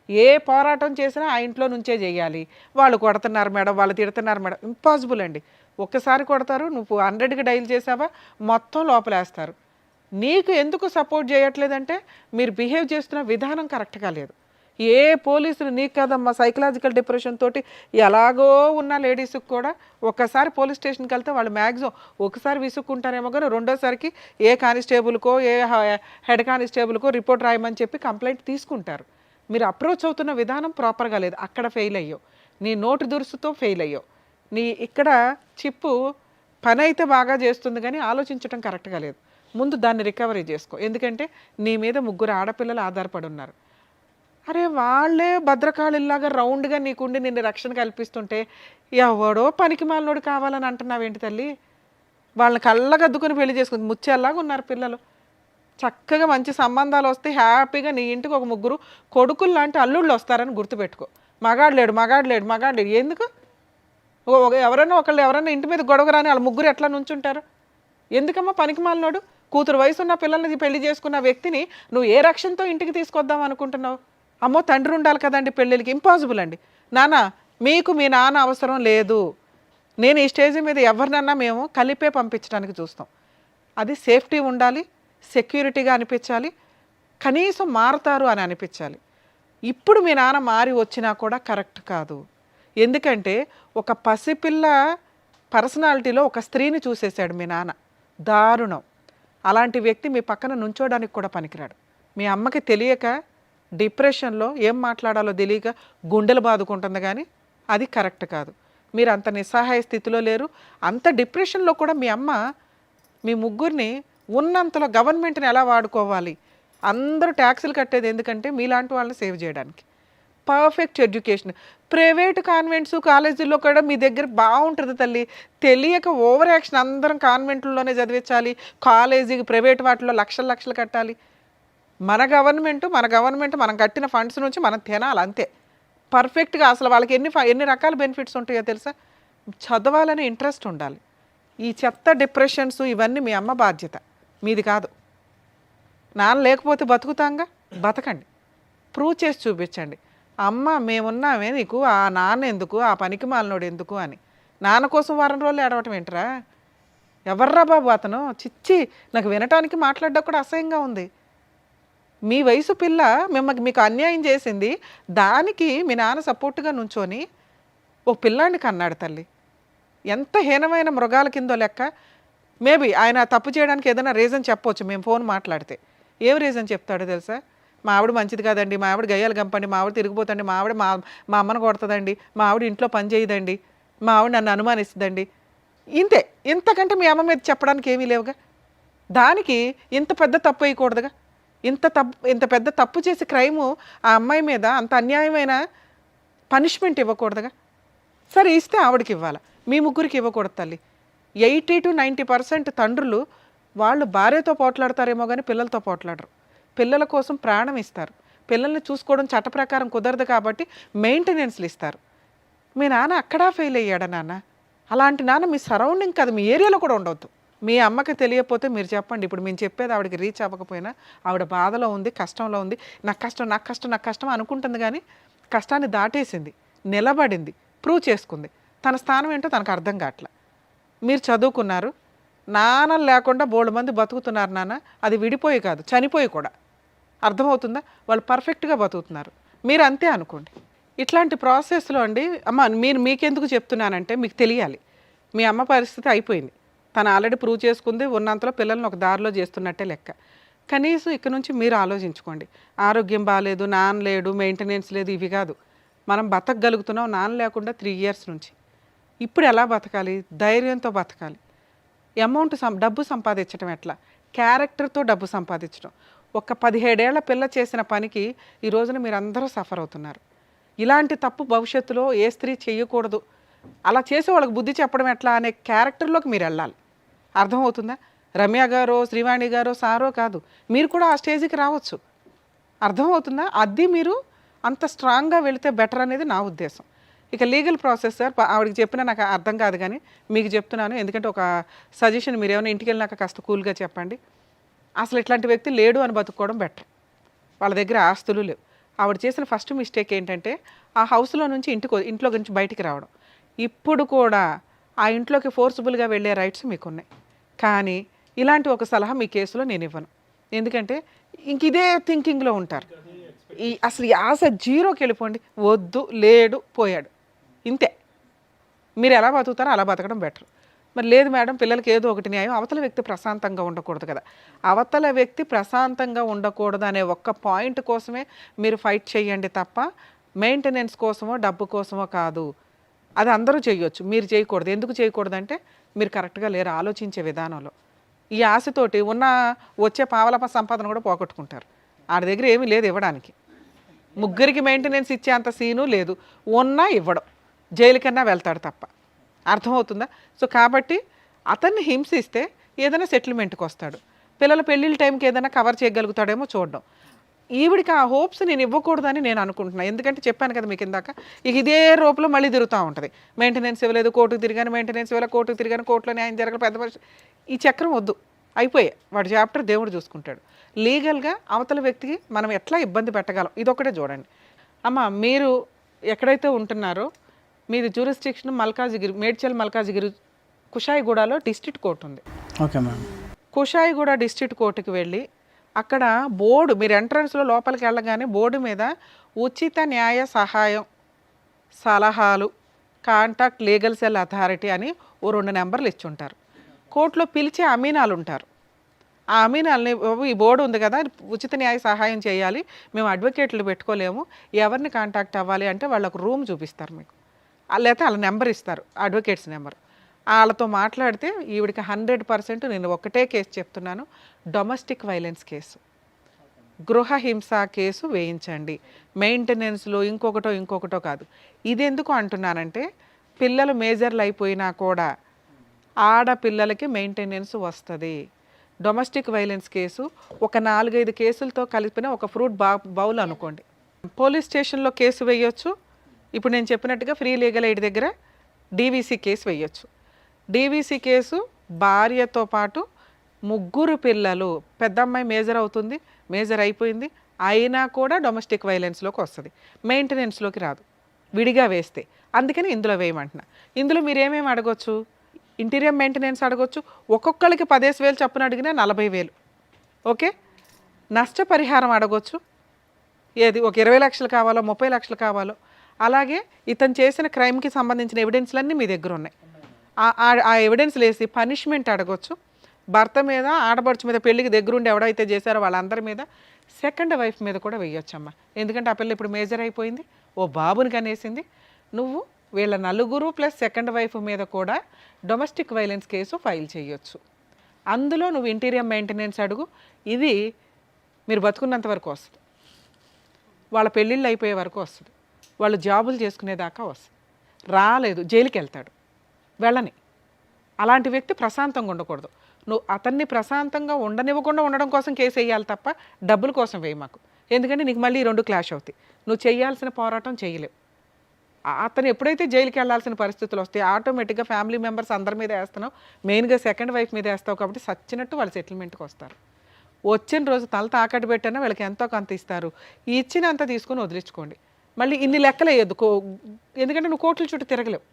ఏ పోరాటం చేసినా ఆ ఇంట్లో నుంచే చేయాలి. వాళ్ళు కొడుతున్నారు మేడం, వాళ్ళు తిడుతున్నారు మేడం, ఇంపాసిబుల్ అండి. ఒక్కసారి కొడతారు, నువ్వు 100కి డైల్ చేసావా మొత్తం లోపలేస్తారు. నీకు ఎందుకు సపోర్ట్ చేయట్లేదంటే మీరు బిహేవ్ చేస్తున్న విధానం కరెక్ట్గా లేదు. ఏ పోలీసులు నీకు కదమ్మా సైకలాజికల్ డిప్రెషన్ తోటి ఎలాగో ఉన్న లేడీస్కి కూడా ఒక్కసారి పోలీస్ స్టేషన్కి వెళ్తే వాళ్ళు మ్యాక్సిమం ఒకసారి విసుక్కుంటారేమో కానీ రెండోసారికి ఏ కానిస్టేబుల్కో ఏ హెడ్ కానిస్టేబుల్కో రిపోర్ట్ రాయమని చెప్పి కంప్లైంట్ తీసుకుంటారు. మీరు అప్రోచ్ అవుతున్న విధానం ప్రాపర్గా లేదు, అక్కడ ఫెయిల్ అయ్యో. నీ నోటి దురుసుతో ఫెయిల్ అయ్యో. నీ ఇక్కడ చిప్పు పని అయితే బాగా చేస్తుంది కానీ ఆలోచించడం కరెక్ట్గా లేదు. ముందు దాన్ని రికవరీ చేసుకో. ఎందుకంటే నీ మీద 3 ఆడపిల్లలు ఆధారపడి ఉన్నారు. అరే వాళ్ళే భద్రకాళిల్లాగా రౌండ్గా నీకుండి నిన్ను రక్షణ కల్పిస్తుంటే ఎవడో పనికి మాలినోడు కావాలని అంటున్నావేంటి తల్లి? వాళ్ళని కళ్ళగద్దుకుని పెళ్లి చేసుకుంది ముచ్చేలాగా ఉన్నారు పిల్లలు. చక్కగా మంచి సంబంధాలు వస్తే హ్యాపీగా నీ ఇంటికి ఒక 3 కొడుకులు లాంటి అల్లుళ్ళు వస్తారని గుర్తుపెట్టుకో. మగాడు లేడు ఎందుకు? ఎవరైనా ఇంటి మీద గొడవ రాని వాళ్ళ 3 ఎట్లా నుంచుంటారు? ఎందుకమ్మా పనికి మాలినోడు? కూతురు వయసు ఉన్న పిల్లల్ని పెళ్లి చేసుకున్న వ్యక్తిని నువ్వు ఏ రక్షణతో ఇంటికి తీసుకొద్దాం అనుకుంటున్నావు? అమ్మో తండ్రి ఉండాలి కదండి పెళ్ళిళ్ళకి, ఇంపాసిబుల్ అండి. నాన్న మీకు మీ నాన్న అవసరం లేదు. నేను ఈ స్టేజ్ మీద ఎవరినన్నా మేము కలిపే పంపించడానికి చూస్తాం. అది సేఫ్టీ ఉండాలి, సెక్యూరిటీగా అనిపించాలి, కనీసం మారుతారు అని అనిపించాలి. ఇప్పుడు మీ నాన్న మారి వచ్చినా కూడా కరెక్ట్ కాదు. ఎందుకంటే ఒక పసిపిల్ల పర్సనాలిటీలో ఒక స్త్రీని చూసేశాడు మీ నాన్న. దారుణం. అలాంటి వ్యక్తి మీ పక్కన నుంచోడానికి కూడా పనికిరాడు. మీ అమ్మకి తెలియక డిప్రెషన్లో ఏం మాట్లాడాలో తెలియక గుండెలు బాదుకుంటుంది కానీ అది కరెక్ట్ కాదు. మీరు అంత నిస్సహాయ స్థితిలో లేరు. అంత డిప్రెషన్లో కూడా మీ అమ్మ మీ 3 ఉన్నంతలో గవర్నమెంట్ని ఎలా వాడుకోవాలి, అందరూ ట్యాక్సులు కట్టేది ఎందుకంటే మీలాంటి వాళ్ళని సేవ్ చేయడానికి. పర్ఫెక్ట్ ఎడ్యుకేషన్ ప్రైవేట్ కాన్వెంట్స్ కాలేజీల్లో కూడా మీ దగ్గర బాగుంటుంది తల్లి. తెలియక ఓవర్ యాక్షన్, అందరం కాన్వెంట్లలోనే చదివించాలి, కాలేజీకి ప్రైవేట్ వాటిలో లక్షలు కట్టాలి. మన గవర్నమెంట్ మనం కట్టిన ఫండ్స్ నుంచి మనం తినాలి అంతే. పర్ఫెక్ట్గా అసలు వాళ్ళకి ఎన్ని రకాల బెనిఫిట్స్ ఉంటాయో తెలుసా? చదవాలని ఇంట్రెస్ట్ ఉండాలి. ఈ చెత్త డిప్రెషన్స్ ఇవన్నీ మీ అమ్మ బాధ్యత, మీది కాదు. నాన్న లేకపోతే బతుకుతాంగా, బతకండి, ప్రూవ్ చేసి చూపించండి. అమ్మ మేమున్నామే నీకు, ఆ నాన్న ఎందుకు, ఆ పనికి మాలినోడు ఎందుకు అని. నాన్న కోసం వారం రోజులు ఏడవటం ఏంట్రా? ఎవర్రా బాబు అతను? చిచ్చి, నాకు వినటానికి మాట్లాడడం కూడా అసహ్యంగా ఉంది. మీ వయసు పిల్ల మీకు అన్యాయం చేసింది, దానికి మీ నాన్న సపోర్ట్గా నుంచొని ఓ పిల్లాడిని కన్నాడు తల్లి. ఎంత హీనమైన మృగాల కిందో లెక్క. మేబీ ఆయన తప్పు చేయడానికి ఏదైనా రీజన్ చెప్పవచ్చు. మేము ఫోన్ మాట్లాడితే ఏం రీజన్ చెప్తాడో తెలుసా? మా ఆవిడ మంచిది కాదండి, మా ఆవిడ గయ్యాలు గంపండి, మా ఆవిడ తిరిగిపోతండి, మా ఆవిడ మా అమ్మను కొడుతుందండి, మా ఆవిడ ఇంట్లో పని చేయదండి, మా ఆవిడ నన్ను అనుమానిస్తుందండి. ఇంతే. ఇంతకంటే మీ అమ్మ మీద చెప్పడానికి ఏమీ లేవుగా. దానికి ఇంత పెద్ద తప్పు వేయకూడదుగా. ఇంత పెద్ద తప్పు చేసి క్రైము ఆ అమ్మాయి మీద అంత అన్యాయమైన పనిష్మెంట్ ఇవ్వకూడదుగా. సరే ఇస్తే ఆవిడకి ఇవ్వాలి, మీ 3కి ఇవ్వకూడదు తల్లి. 80 to 90% తండ్రులు వాళ్ళు భార్యతో పోట్లాడతారేమో కానీ పిల్లలతో పోట్లాడరు. పిల్లల కోసం ప్రాణం ఇస్తారు. పిల్లల్ని చూసుకోవడం చట్ట ప్రకారం కుదరదు కాబట్టి మెయింటెనెన్స్లు ఇస్తారు. మీ నాన్న అక్కడా ఫెయిల్ అయ్యాడా నాన్న? అలాంటి నాన్న మీ సరౌండింగ్ కాదు, మీ ఏరియాలో కూడా ఉండవద్దు. మీ అమ్మకి తెలియకపోతే మీరు చెప్పండి. ఇప్పుడు మేము చెప్పేది ఆవిడకి రీచ్ అవ్వకపోయినా ఆవిడ బాధలో ఉంది, కష్టంలో ఉంది. నాకు కష్టం అనుకుంటుంది కానీ కష్టాన్ని దాటేసింది, నిలబడింది, ప్రూవ్ చేసుకుంది. తన స్థానం ఏంటో తనకు అర్థం కావట్లా. మీరు చదువుకున్నారు, నాన్న లేకుండా బోల్డ్ మంది బతుకుతున్నారు నాన్న. అది విడిపోయి కాదు, చనిపోయి కూడా. అర్థమవుతుందా? వాళ్ళు పర్ఫెక్ట్గా బతుకుతున్నారు, మీరు అంతే అనుకోండి. ఇట్లాంటి ప్రాసెస్లో అండి అమ్మ మీకెందుకు చెప్తున్నానంటే మీకు తెలియాలి. మీ అమ్మ పరిస్థితి అయిపోయింది, తను ఆల్రెడీ ప్రూవ్ చేసుకుంది. ఉన్నంతలో పిల్లల్ని ఒక దారిలో చేస్తున్నట్టే లెక్క. కనీసం ఇక్కడ నుంచి మీరు ఆలోచించుకోండి. ఆరోగ్యం బాగాలేదు, నాన్న లేడు, మెయింటెనెన్స్ లేదు, ఇవి కాదు. మనం బతకగలుగుతున్నాం నాన్న లేకుండా 3 years నుంచి. ఇప్పుడు ఎలా బతకాలి? ధైర్యంతో బతకాలి. డబ్బు సంపాదించడం ఎట్లా? క్యారెక్టర్తో డబ్బు సంపాదించడం. ఒక 17 ఏళ్ల పిల్ల చేసిన పనికి ఈ రోజున మీరు అందరూ సఫర్ అవుతున్నారు. ఇలాంటి తప్పు భవిష్యత్తులో ఏ స్త్రీ చేయకూడదు అలా చేసే వాళ్ళకి బుద్ధి చెప్పడం ఎట్లా అనే క్యారెక్టర్లోకి మీరు వెళ్ళాలి. అర్థమవుతుందా? రమ్య గారో శ్రీవాణి గారో సారో కాదు, మీరు కూడా ఆ స్టేజ్కి రావచ్చు. అర్థమవుతుందా? అది మీరు అంత స్ట్రాంగ్గా వెళితే బెటర్ అనేది నా ఉద్దేశం. ఇక లీగల్ ప్రాసెస్ సార్, ఆవిడకి చెప్పినా నాకు అర్థం కాదు కానీ మీకు చెప్తున్నాను, ఎందుకంటే ఒక సజెషన్, మీరు ఏమైనా ఇంటికి వెళ్ళినాక కాస్త కూల్గా చెప్పండి. అసలు ఇట్లాంటి వ్యక్తి లేడు అని బతుక్కోవడం బెటర్. వాళ్ళ దగ్గర ఆస్తులు లేవు. ఆవిడ చేసిన ఫస్ట్ మిస్టేక్ ఏంటంటే ఆ హౌస్లో నుంచి ఇంట్లో నుంచి బయటికి రావడం. ఇప్పుడు కూడా ఆ ఇంట్లోకి ఫోర్స్ఫుల్గా వెళ్ళే రైట్స్ మీకున్నాయి. కానీ ఇలాంటి ఒక సలహా మీ కేసులో నేను ఇవ్వను. ఎందుకంటే ఇంక ఇదే థింకింగ్లో ఉంటారు. అసలు ఈ ఆశ జీరోకి వెళ్ళిపోండి. వద్దు, లేడు, పోయాడు, ఇంతే. మీరు ఎలా బతుకుతారో అలా బతకడం బెటర్. మరి లేదు మేడం, పిల్లలకి ఏదో ఒకటి న్యాయం, అవతల వ్యక్తి ప్రశాంతంగా ఉండకూడదు కదా. అవతల వ్యక్తి ప్రశాంతంగా ఉండకూడదు అనే ఒక్క పాయింట్ కోసమే మీరు ఫైట్ చేయండి తప్ప మెయింటెనెన్స్ కోసమో డబ్బు కోసమో కాదు. అది అందరూ చేయొచ్చు, మీరు చేయకూడదు. ఎందుకు చేయకూడదంటే మీరు కరెక్ట్గా లేరు ఆలోచించే విధానంలో. ఈ ఆశతోటి వచ్చే పావలప సంపాదన కూడా పోగొట్టుకుంటారు. ఆడి దగ్గర ఏమీ లేదు ఇవ్వడానికి. ముగ్గురికి మెయింటెనెన్స్ ఇచ్చే అంత సీను లేదు. ఉన్నా ఇవ్వడం, జైలుకన్నా వెళ్తాడు తప్ప. అర్థమవుతుందా? సో కాబట్టి అతన్ని హింసిస్తే ఏదైనా సెటిల్మెంట్కి వస్తాడు. పిల్లల పెళ్ళిళ్ళ టైంకి ఏదైనా కవర్ చేయగలుగుతాడేమో చూడడం. ఈవిడికి ఆ హోప్స్ నేను ఇవ్వకూడదని నేను అనుకుంటున్నాను. ఎందుకంటే చెప్పాను కదా మీకు ఇందాక, ఇక ఇదే రూపంలో మళ్ళీ తిరుగుతూ ఉంటుంది. మెయింటెనెన్స్ ఇవ్వలేదు, కోర్టుకు తిరిగాను, మెయింటెనెన్స్ ఇవ్వలేదు, కోర్టుకు తిరిగాను, కోర్టులో న్యాయం జరగదు, పెద్ద మనిషి. ఈ చక్రం వద్దు, అయిపోయాయి. వాడి చాప్టర్ దేవుడు చూసుకుంటాడు. లీగల్గా అవతల వ్యక్తికి మనం ఎట్లా ఇబ్బంది పెట్టగలం, ఇదొక్కటే చూడండి. అమ్మ, మీరు ఎక్కడైతే ఉంటున్నారో మీది జ్యూరిస్డిక్షన్ మల్కాజిగిరి, మేడ్చల్ మల్కాజిగిరి కుషాయిగూడలో డిస్ట్రిక్ట్ కోర్టు ఉంది. Okay madam. కుషాయిగూడ డిస్ట్రిక్ట్ కోర్టుకి వెళ్ళి అక్కడ బోర్డు, మీరు ఎంట్రన్స్లో లోపలికి వెళ్ళగానే బోర్డు మీద ఉచిత న్యాయ సహాయం సలహాలు కాంటాక్ట్ లీగల్ సెల్ అథారిటీ అని ఓ 2 నెంబర్లు ఇచ్చి ఉంటారు. కోర్టులో పిలిచే అమీనాలు ఉంటారు. ఆ అమీనాల్ని, ఈ బోర్డు ఉంది కదా, ఉచిత న్యాయ సహాయం చేయాలి, మేము అడ్వకేట్లు పెట్టుకోలేము, ఎవరిని కాంటాక్ట్ అవ్వాలి అంటే వాళ్ళకు రూమ్ చూపిస్తారు మీకు, లేకపోతే వాళ్ళ నెంబర్ ఇస్తారు, అడ్వకేట్స్ నెంబర్. వాళ్ళతో మాట్లాడితే ఈవిడికి 100% నేను ఒకటే కేసు చెప్తున్నాను, డొమెస్టిక్ వైలెన్స్ కేసు, గృహహింస కేసు వేయించండి. మెయింటెనెన్స్లో ఇంకొకటో కాదు. ఇది ఎందుకు అంటున్నానంటే పిల్లలు మేజర్లు అయిపోయినా కూడా ఆడపిల్లలకి మెయింటెనెన్స్ వస్తుంది. డొమెస్టిక్ వైలెన్స్ కేసు ఒక 4-5 కేసులతో కలిపిన ఒక ఫ్రూట్ బౌల్ అనుకోండి. పోలీస్ స్టేషన్లో కేసు వేయొచ్చు. ఇప్పుడు నేను చెప్పినట్టుగా ఫ్రీ లీగల్ ఎయిడ్ దగ్గర డీవీసీ కేసు వేయొచ్చు. డీవీసీ కేసు భార్యతో పాటు 3 పిల్లలు, పెద్ద అమ్మాయి మేజర్ అవుతుంది, మేజర్ అయిపోయింది, అయినా కూడా డొమెస్టిక్ వైలెన్స్లోకి వస్తుంది, మెయింటెనెన్స్లోకి రాదు, విడిగా వేస్తే. అందుకని ఇందులో వేయమంటున్నా. ఇందులో మీరు ఏమేమి అడగొచ్చు? ఇంటీరియర్ మెయింటెనెన్స్ అడగొచ్చు. ఒక్కొక్కరికి 15,000 చొప్పున అడిగినా 40,000. ఓకే. నష్టపరిహారం అడగొచ్చు. ఏది ఒక 20 లక్షలు కావాలో 30 లక్షలు కావాలో. అలాగే ఇతను చేసిన క్రైమ్కి సంబంధించిన ఎవిడెన్స్లన్నీ మీ దగ్గర ఉన్నాయి. ఆ ఎవిడెన్స్లు వేసి పనిష్మెంట్ అడగొచ్చు. భర్త మీద, ఆడపడుచు మీద, పెళ్ళికి దగ్గరుండి ఎవడైతే చేశారో వాళ్ళందరి మీద, సెకండ్ వైఫ్ మీద కూడా వేయొచ్చమ్మా. ఎందుకంటే ఆ పిల్ల ఇప్పుడు మేజర్ అయిపోయింది, ఓ బాబుని కనేసింది. నువ్వు వీళ్ళ 4 ప్లస్ సెకండ్ వైఫ్ మీద కూడా డొమెస్టిక్ వైలెన్స్ కేసు ఫైల్ చేయొచ్చు. అందులో నువ్వు ఇంటీరియర్ మెయింటెనెన్స్ అడుగు. ఇది మీరు బతుకున్నంత వరకు వస్తుంది, వాళ్ళ పెళ్ళిళ్ళు అయిపోయే వరకు వస్తుంది, వాళ్ళు జాబులు చేసుకునేదాకా వస్తుంది. రాలేదు, జైలుకి వెళ్తాడు, వెళ్ళని. అలాంటి వ్యక్తి ప్రశాంతంగా ఉండకూడదు. నువ్వు అతన్ని ప్రశాంతంగా ఉండనివ్వకుండా ఉండడం కోసం కేసు వేయాలి తప్ప డబ్బుల కోసం వేయి మాకు. ఎందుకంటే నీకు మళ్ళీ 2 క్లాష్ అవుతాయి. నువ్వు చేయాల్సిన పోరాటం చేయలేవు. అతను ఎప్పుడైతే జైలుకి వెళ్ళాల్సిన పరిస్థితులు వస్తాయి, ఆటోమేటిక్గా ఫ్యామిలీ మెంబర్స్ అందరి మీద వేస్తున్నావు, మెయిన్గా సెకండ్ వైఫ్ మీద వేస్తావు. కాబట్టి సచ్చినట్టు వాళ్ళు సెటిల్మెంట్కి వస్తారు. వచ్చిన రోజు తల తాకట్టు పెట్టినా వీళ్ళకి ఎంతో కొంత ఇస్తారు, ఇచ్చినంత తీసుకొని వదిలించుకోండి. మళ్ళీ ఇన్ని లెక్కలు వేయద్దు, ఎందుకంటే నువ్వు కోర్టుల చుట్టూ తిరగలేవు.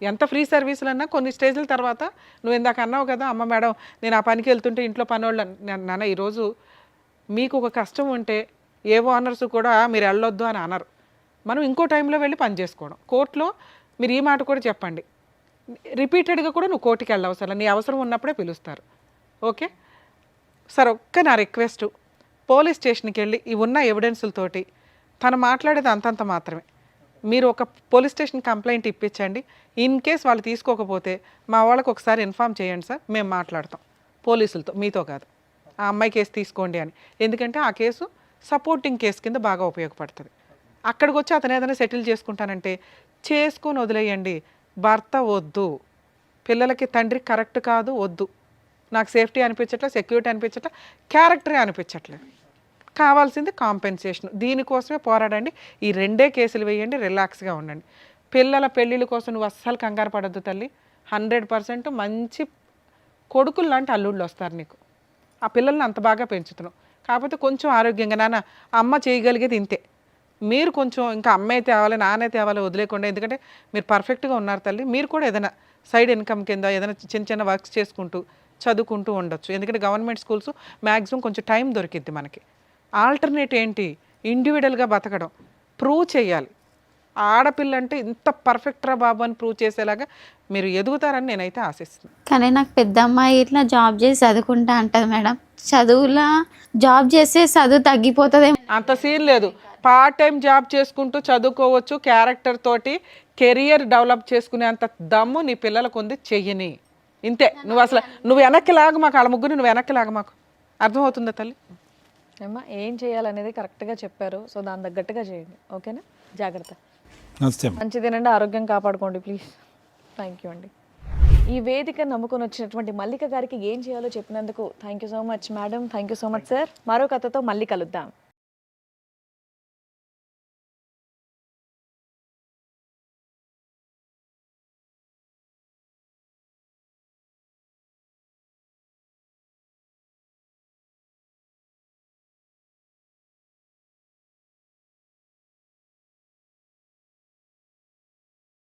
ఎంత ఫ్రీ సర్వీసులు అన్నా కొన్ని స్టేజ్ల తర్వాత, నువ్వు ఇందాక అన్నావు కదా, అమ్మ మేడం నేను ఆ పనికి వెళ్తుంటే ఇంట్లో పనివాళ్ళు నాన్న ఈరోజు మీకు ఒక కష్టం ఉంటే ఏ ఓనర్స్ కూడా మీరు వెళ్ళొద్దు అని అనరు. మనం ఇంకో టైంలో వెళ్ళి పని చేసుకోవడం. కోర్టులో మీరు ఈ మాట కూడా చెప్పండి, రిపీటెడ్గా కూడా నువ్వు కోర్టుకి వెళ్ళవసరం, నీ అవసరం ఉన్నప్పుడే పిలుస్తారు. ఓకే సార్, ఒక్క నా రిక్వెస్ట్, పోలీస్ స్టేషన్కి వెళ్ళి ఈ ఉన్న ఎవిడెన్సులతోటి తను మాట్లాడేది అంతంత మాత్రమే. మీరు ఒక పోలీస్ స్టేషన్ కంప్లైంట్ ఇప్పించండి. ఇన్ కేస్ వాళ్ళు తీసుకోకపోతే మా వాళ్ళకి ఒకసారి ఇన్ఫామ్ చేయండి సార్, మేము మాట్లాడతాం పోలీసులతో, మీతో కాదు. ఆ అమ్మాయి కేసు తీసుకోండి అని. ఎందుకంటే ఆ కేసు సపోర్టింగ్ కేసు కింద బాగా ఉపయోగపడుతుంది. అక్కడికి వచ్చి అతను ఏదైనా సెటిల్ చేసుకుంటానంటే చేసుకొని వదిలేయండి. భర్త వద్దు, పిల్లలకి తండ్రి కరెక్ట్ కాదు వద్దు, నాకు సేఫ్టీ అనిపించట్లేదు, సెక్యూరిటీ అనిపించట్లేదు, క్యారెక్టరే అనిపించట్లేదు, కావాల్సింది కాంపెన్సేషన్. దీనికోసమే పోరాడండి. ఈ 2 కేసులు వేయండి, రిలాక్స్గా ఉండండి. పిల్లల పెళ్ళిళ్ళ కోసం నువ్వు అస్సలు కంగారు పడద్దు తల్లి. 100% మంచి కొడుకులు లాంటి అల్లుళ్ళు వస్తారు నీకు. ఆ పిల్లల్ని అంత బాగా పెంచుతున్నావు. కాకపోతే కొంచెం ఆరోగ్యంగా, నాన్న అమ్మ చేయగలిగేది ఇంతే, మీరు కొంచెం ఇంకా అమ్మే తేవాలి నాన్నే తేవాలి వదిలేకుండా, ఎందుకంటే మీరు పర్ఫెక్ట్గా ఉన్నారు తల్లి. మీరు కూడా ఏదైనా సైడ్ ఇన్కమ్ కింద ఏదైనా చిన్న చిన్న వర్క్స్ చేసుకుంటూ చదువుకుంటూ ఉండొచ్చు. ఎందుకంటే గవర్నమెంట్ స్కూల్స్ మ్యాక్సిమం కొంచెం టైం దొరికిద్ది మనకి. ఆల్టర్నేట్ ఏంటి, ఇండివిజువల్గా బతకడం, ప్రూవ్ చేయాలి. ఆడపిల్ల అంటే ఇంత పర్ఫెక్ట్రా బాబు అని ప్రూవ్ చేసేలాగా మీరు ఎదుగుతారని నేనైతే ఆశిస్తున్నాను. కానీ నాకు పెద్ద అమ్మాయి ఇట్లా జాబ్ చేసి చదువుకుంటా అంటది మేడం. చదువులా జాబ్ చేస్తే చదువు తగ్గిపోతుంది. అంత సీన్ లేదు. పార్ట్ టైం జాబ్ చేసుకుంటూ చదువుకోవచ్చు. క్యారెక్టర్ తోటి కెరియర్ డెవలప్ చేసుకునే అంత దమ్ము నీ పిల్లలకు ఉంది, చెయ్యని. ఇంతే. నువ్వు అసలు నువ్వు వెనక్కి లాగు మాకు, వాళ్ళ ముగ్గురు నువ్వు వెనక్కి లాగు మాకు. అర్థమవుతుందా తల్లి? ఏమ్మా ఏం చేయాలనేది కరెక్ట్గా చెప్పారు. సో దాని తగ్గట్టుగా చేయండి, ఓకేనా? జాగ్రత్త. నమస్తే. మంచి తినండి, ఆరోగ్యం కాపాడుకోండి ప్లీజ్. థ్యాంక్ యూ అండి. ఈ వేదిక నమ్ముకొని వచ్చినటువంటి మల్లిక గారికి ఏం చేయాలో చెప్పినందుకు thank you so much madam. Thank you so much sir. మరో కథతో మళ్ళీ కలుద్దాం.